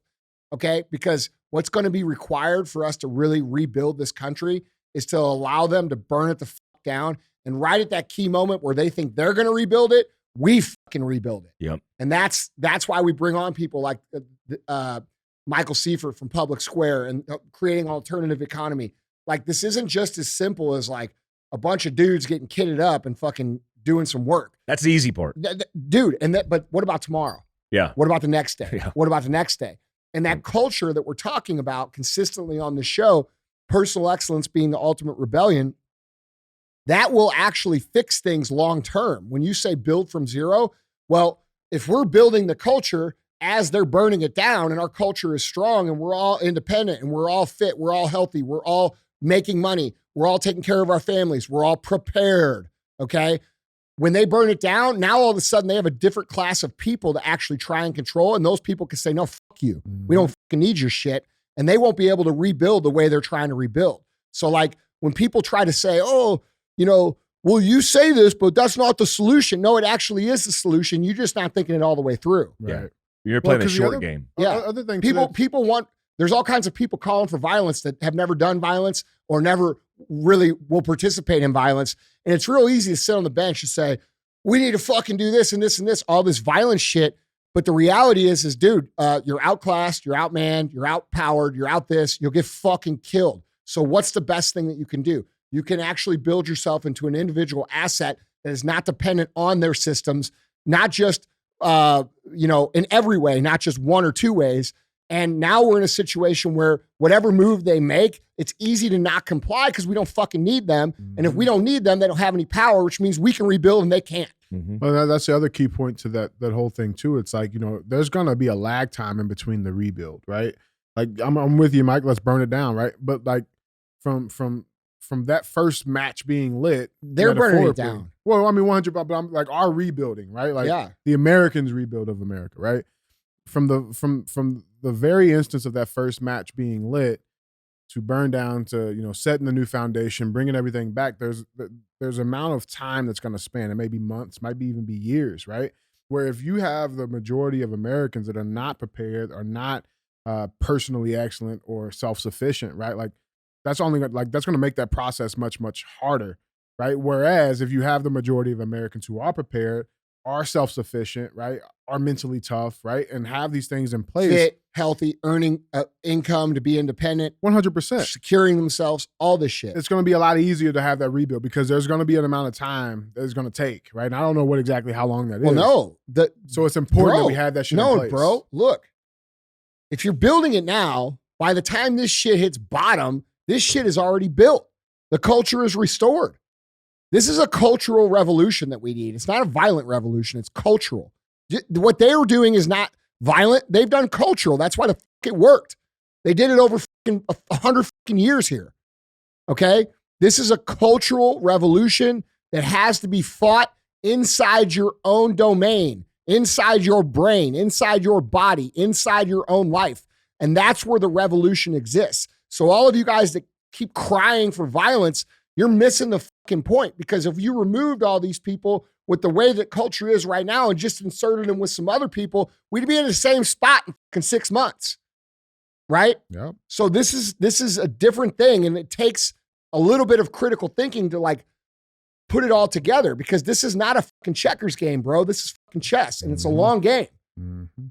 okay? Because what's going to be required for us to really rebuild this country is to allow them to burn it the fuck down. And right at that key moment where they think they're going to rebuild it, we fucking rebuild it. Yep. And that's why we bring on people like Michael Seifert from Public Square and creating alternative economy. Like, this isn't just as simple as like a bunch of dudes getting kitted up and fucking doing some work. That's the easy part. Dude, but what about tomorrow? Yeah. What about the next day? Yeah. What about the next day? And that culture that we're talking about consistently on the show, personal excellence being the ultimate rebellion, that will actually fix things long term. When you say build from zero, well, if we're building the culture as they're burning it down and our culture is strong and we're all independent and we're all fit, we're all healthy, we're all making money, we're all taking care of our families, we're all prepared, okay? When they burn it down, now all of a sudden they have a different class of people to actually try and control, and those people can say, no, fuck you. We don't fucking need your shit, and they won't be able to rebuild the way they're trying to rebuild. So like when people try to say, oh, you know, well, you say this, but that's not the solution. No, it actually is the solution. You're just not thinking it all the way through. Right. You're playing a short game. Yeah. Other thing people want, there's all kinds of people calling for violence that have never done violence or never really will participate in violence. And it's real easy to sit on the bench and say, we need to fucking do this and this and this, all this violent shit. But the reality is dude, you're outclassed, you're outmanned, you're outpowered, you're out this, you'll get fucking killed. So what's the best thing that you can do? You can actually build yourself into an individual asset that is not dependent on their systems, not just, in every way, not just one or two ways. And now we're in a situation where whatever move they make, it's easy to not comply because we don't fucking need them. Mm-hmm. And if we don't need them, they don't have any power, which means we can rebuild and they can't. Mm-hmm. Well, that's the other key point to that whole thing too. It's like, there's going to be a lag time in between the rebuild, right? Like I'm with you, Mike, let's burn it down, right? But like from from that first match being lit, they're burning it metaphorically. down. Well, I mean, 100, but I'm like our rebuilding, right? Like Yeah. the Americans' rebuild of America, right? From the very instance of that first match being lit to burn down to, you know, setting the new foundation, bringing everything back, there's amount of time that's going to span. It may be months, might be even be years, right? Where if you have the majority of Americans that are not prepared, are not personally excellent or self-sufficient, right? Like that's only that's going to make that process much, much harder, right? Whereas if you have the majority of Americans who are prepared, are self-sufficient, right? Are mentally tough, right? And have these things in place. Fit, healthy, earning income to be independent. 100%. Securing themselves, all this shit. It's going to be a lot easier to have that rebuild because there's going to be an amount of time that it's going to take, right? And I don't know what exactly how long that is. Well, no. So it's important that we have that shit in place. No, bro. Look, if you're building it now, by the time this shit hits bottom, this shit is already built. The culture is restored. This is a cultural revolution that we need. It's not a violent revolution. It's cultural. What they were doing is not violent. They've done cultural. That's why the fuck it worked. They did it over 100 years here. Okay? This is a cultural revolution that has to be fought inside your own domain, inside your brain, inside your body, inside your own life. And that's where the revolution exists. So all of you guys that keep crying for violence, you're missing the fucking point, because if you removed all these people with the way that culture is right now and just inserted them with some other people, we'd be in the same spot in fucking 6 months. Right? Yeah. So this is a different thing, and it takes a little bit of critical thinking to like put it all together, because this is not a fucking checkers game, bro. This is fucking chess, and it's a long game. Mm-hmm.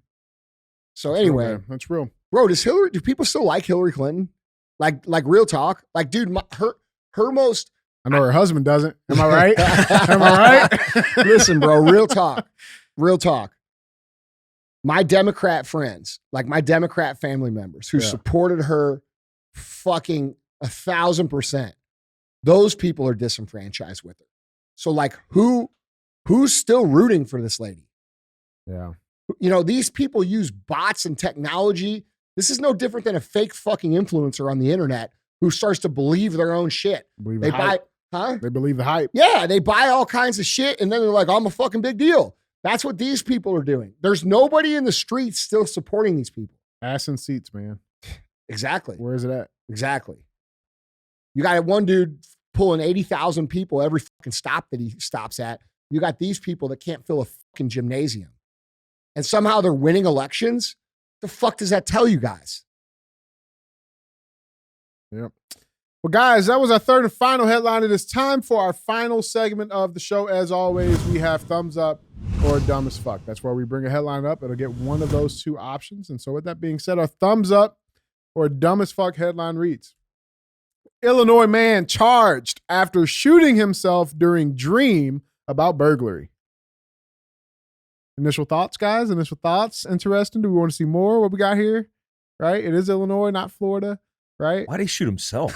So anyway, that's real. Bro, do people still like Hillary Clinton? Like real talk? Like, dude, her most. I know her husband doesn't. Am I right? Am I right? Listen, bro, real talk. My Democrat friends, like my Democrat family members who supported her fucking 1,000%, those people are disenfranchised with her. So like who's still rooting for this lady? Yeah. You know, these people use bots and technology. This is no different than a fake fucking influencer on the internet who starts to believe their own shit. They buy the hype. Yeah, they buy all kinds of shit and then they're like, I'm a fucking big deal. That's what these people are doing. There's nobody in the streets still supporting these people. Ass in seats, man. Exactly. Where is it at? Exactly. You got one dude pulling 80,000 people every fucking stop that he stops at. You got these people that can't fill a fucking gymnasium. And somehow they're winning elections. The fuck does that tell you guys? Yep. Well, guys, that was our third and final headline. It is time for our final segment of the show. As always, we have thumbs up or dumb as fuck. That's where we bring a headline up. It'll get one of those two options. And so with that being said, our thumbs up or dumb as fuck headline reads: Illinois man charged after shooting himself during dream about burglary. Initial thoughts, guys? Initial thoughts? Interesting. Do we want to see more? What we got here? Right? It is Illinois, not Florida. Right? Why'd he shoot himself?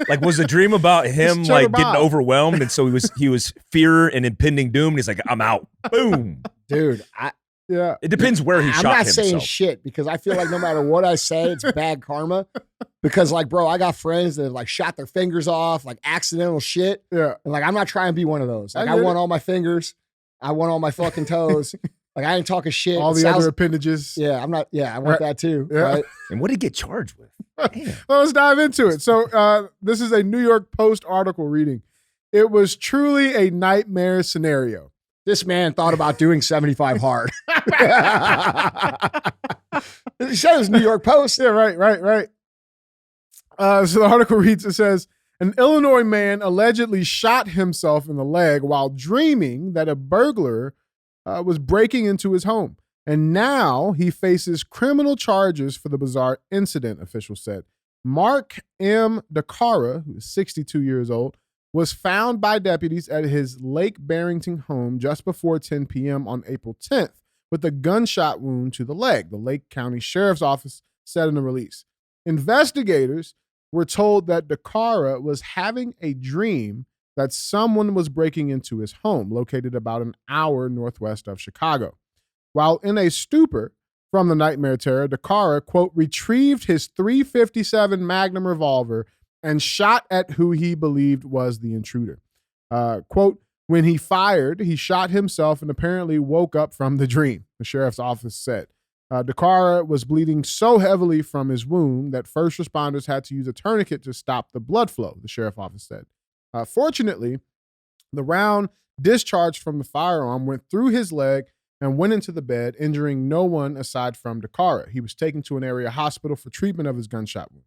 Like, was the dream about him like getting overwhelmed, and so he was fear and impending doom, and he's like, I'm out. Boom. Dude, it depends where he shot himself. I'm not saying shit, because I feel like no matter what I say, it's bad karma. Because like, bro, I got friends that have like shot their fingers off, like accidental shit. Yeah. And like, I'm not trying to be one of those. Like, I want all my fingers. I want all my fucking toes. Like, I ain't talking shit. All the other appendages. Yeah, I'm not. Yeah, I want that too. Yeah. Right? And what did he get charged with? Well, let's dive into it. So this is a New York Post article reading. It was truly a nightmare scenario. This man thought about doing 75 hard. It says New York Post. Yeah, right. So the article reads, it says, an Illinois man allegedly shot himself in the leg while dreaming that a burglar was breaking into his home. And now he faces criminal charges for the bizarre incident, officials said. Mark M. DeCara, who is 62 years old, was found by deputies at his Lake Barrington home just before 10 p.m. on April 10th with a gunshot wound to the leg, the Lake County Sheriff's Office said in a release. Investigators were told that DeCara was having a dream that someone was breaking into his home, located about an hour northwest of Chicago. While in a stupor from the nightmare terror, DeCara, quote, retrieved his .357 Magnum revolver and shot at who he believed was the intruder. Quote, when he fired, he shot himself and apparently woke up from the dream, the sheriff's office said. DeCara was bleeding so heavily from his wound that first responders had to use a tourniquet to stop the blood flow, the sheriff's office said. Fortunately, the round discharged from the firearm went through his leg and went into the bed, injuring no one aside from DeCara. He was taken to an area hospital for treatment of his gunshot wound.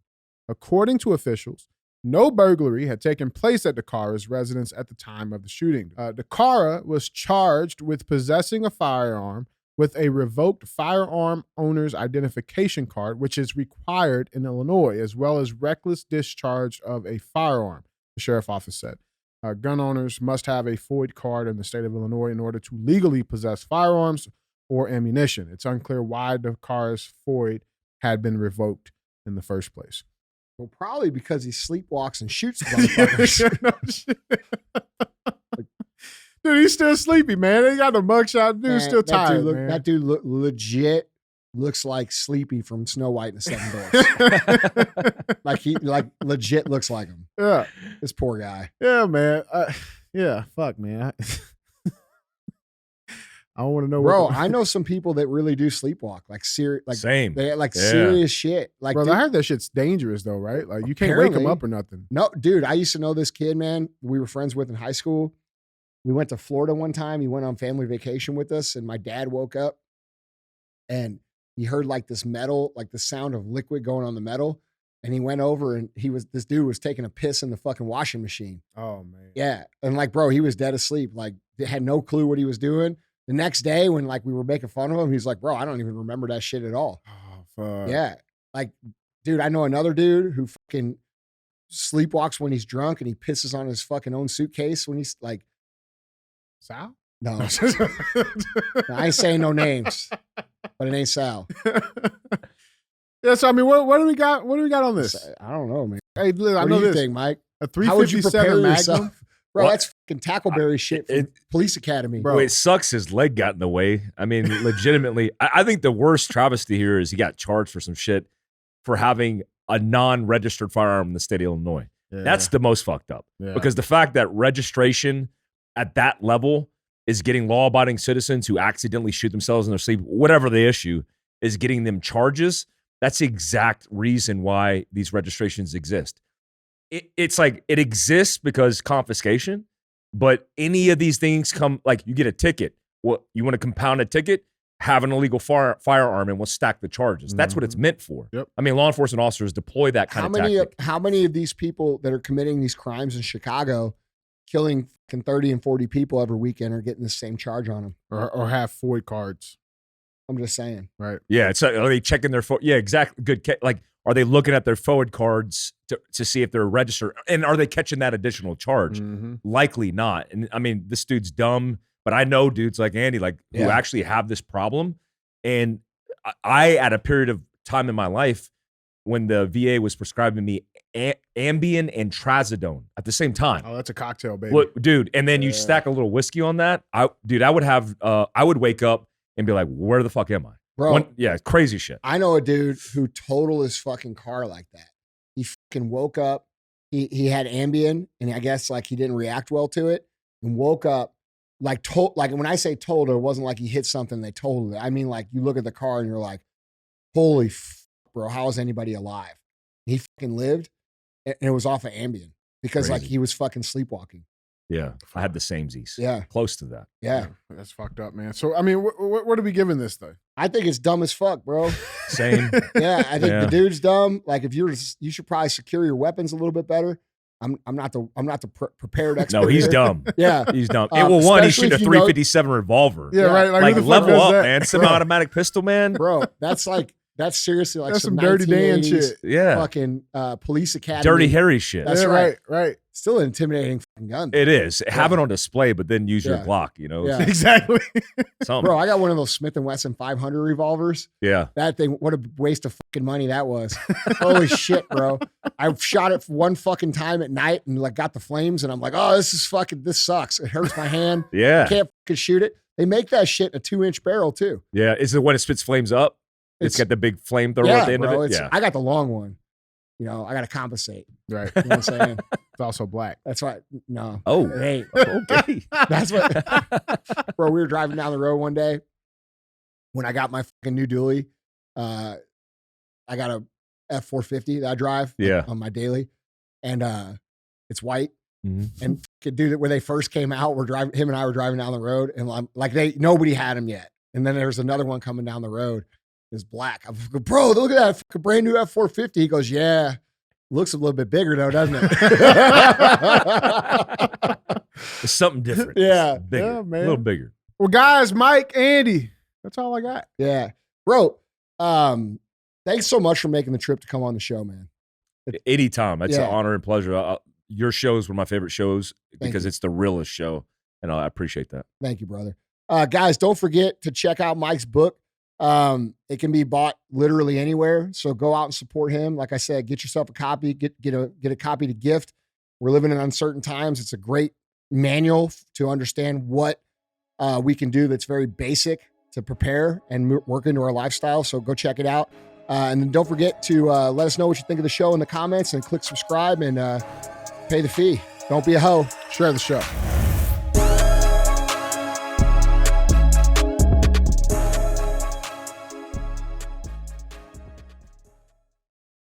According to officials, no burglary had taken place at DeCara's residence at the time of the shooting. DeCara was charged with possessing a firearm with a revoked firearm owner's identification card, which is required in Illinois, as well as reckless discharge of a firearm, the sheriff's office said. Gun owners must have a FOID card in the state of Illinois in order to legally possess firearms or ammunition. It's unclear why DeCara's FOID had been revoked in the first place. Well, probably because he sleepwalks and shoots motherfuckers. Dude, he's still sleepy, man. He got the mugshot. Dude's still tired, man. That dude legit looks like Sleepy from Snow White and the Seven Dwarfs. like legit looks like him. Yeah. This poor guy. Yeah, man. Yeah, fuck, man. I want to know, bro. I know some people that really do sleepwalk, same. They serious shit. Like, bro, dude, I heard that shit's dangerous though, right? Like you can't wake them up or nothing. No, dude. I used to know this kid, man. We were friends with in high school. We went to Florida one time. He went on family vacation with us, and my dad woke up, and he heard like this metal, like the sound of liquid going on the metal, and he went over, and this dude was taking a piss in the fucking washing machine. Oh man. Yeah, and like, bro, he was dead asleep. Like, had no clue what he was doing. The next day when like we were making fun of him, he's like, bro, I don't even remember that shit at all. Oh, fuck. Yeah. Like, dude, I know another dude who fucking sleepwalks when he's drunk and he pisses on his fucking own suitcase when he's like, Sal? No. I ain't saying no names, but it ain't Sal. Yeah, so I mean, what do we got? What do we got on this? I don't know, man. Hey, look, I What know do you this. think, Mike? A How would you prepare 357 yourself? Magnum. Bro, What? that's fucking Tackleberry shit from Police Academy. Bro. Well, it sucks his leg got in the way. I mean, legitimately, I think the worst travesty here is he got charged for some shit for having a non-registered firearm in the state of Illinois. Yeah. That's the most fucked up. Yeah. Because the fact that registration at that level is getting law-abiding citizens who accidentally shoot themselves in their sleep, whatever the issue, is getting them charges. That's the exact reason why these registrations exist. It's like it exists because confiscation, but any of these things come, like you get a ticket. Well, you want to compound a ticket, have an illegal firearm, and we'll stack the charges. That's what it's meant for. Yep. I mean, law enforcement officers deploy that kind of tactic. How many of these people that are committing these crimes in Chicago, killing fucking 30 and 40 people every weekend, are getting the same charge on them? Or have FOID cards. I'm just saying. Right. Yeah. It's are they checking their yeah, exactly. Good. Like, are they looking at their forward cards to see if they're registered? And are they catching that additional charge? Mm-hmm. Likely not. And I mean, this dude's dumb, but I know dudes like Andy, who actually have this problem. And I, at a period of time in my life, when the VA was prescribing me Ambien and Trazodone at the same time. Oh, that's a cocktail, baby. Look, dude, and then you stack a little whiskey on that. I would wake up and be like, where the fuck am I? Bro, crazy shit. I know a dude who totaled his fucking car like that. He fucking woke up. He had Ambien, and I guess like he didn't react well to it, and woke up like when I say totaled, it wasn't like he hit something, they totaled it. I mean, like you look at the car and you're like, holy bro, how is anybody alive? He fucking lived, and it was off of Ambien because Crazy. like he was fucking sleepwalking. Yeah, I had the same Z's. Yeah. Close to that. Yeah. That's fucked up, man. So, I mean, what are we giving this, though? I think it's dumb as fuck, bro. Same. Yeah, I think the dude's dumb. Like, if you should probably secure your weapons a little bit better. I'm not the prepared expert. No, he's here. dumb. Yeah, he's dumb. Well, one, he's shooting a especially if you 357 revolver. Yeah, right. Like who the fuck level does up, that? man. Semi-automatic pistol, man. Bro, that's seriously like That's some Dirty Dan 1980s shit. Yeah. Fucking Police Academy. Dirty Harry shit. That's Yeah, right. Still an intimidating fucking gun. It is. Have it on display, but then use your Yeah. Glock, you know? Yeah. Exactly. Something. Bro, I got one of those Smith & Wesson 500 revolvers. Yeah. That thing, what a waste of fucking money that was. Holy shit, bro. I shot it one fucking time at night and like got the flames and I'm like, oh, this sucks. It hurts my hand. Yeah. I can't fucking shoot it. They make that shit in a 2-inch barrel too. Yeah. Is it when it spits flames up? It's got the big flamethrower at the end bro, of it? Yeah. I got the long one. you know, I got to compensate. Right. You know what I'm saying? It's also black. That's why. No. Oh, it ain't. okay. That's what. Bro, we were driving down the road one day when I got my fucking new dually. I got a F450 that I drive on my daily, and it's white. Mm-hmm. And dude, when they first came out, him and I were driving down the road, and like nobody had him yet. And then there's another one coming down the road. It's black. I'm like, bro, look at that fucking brand new F450. He goes, yeah, looks a little bit bigger though, doesn't it? It's something different. Yeah, It's bigger, yeah, man. a little bigger. Well, guys, Mike, Andy, that's all I got. Yeah, bro. Thanks so much for making the trip to come on the show, man. Anytime. It's Yeah. an honor and pleasure. Your show is one of my favorite shows because you. it's the realest show, and I appreciate that. Thank you, brother. Guys, don't forget to check out Mike's book. It can be bought literally anywhere. So go out and support him. Like I said, get yourself a copy, get a copy to gift. We're living in uncertain times. It's a great manual to understand what we can do that's very basic to prepare and work into our lifestyle. So go check it out. And then don't forget to let us know what you think of the show in the comments and click subscribe and pay the fee. Don't be a hoe. Share the show.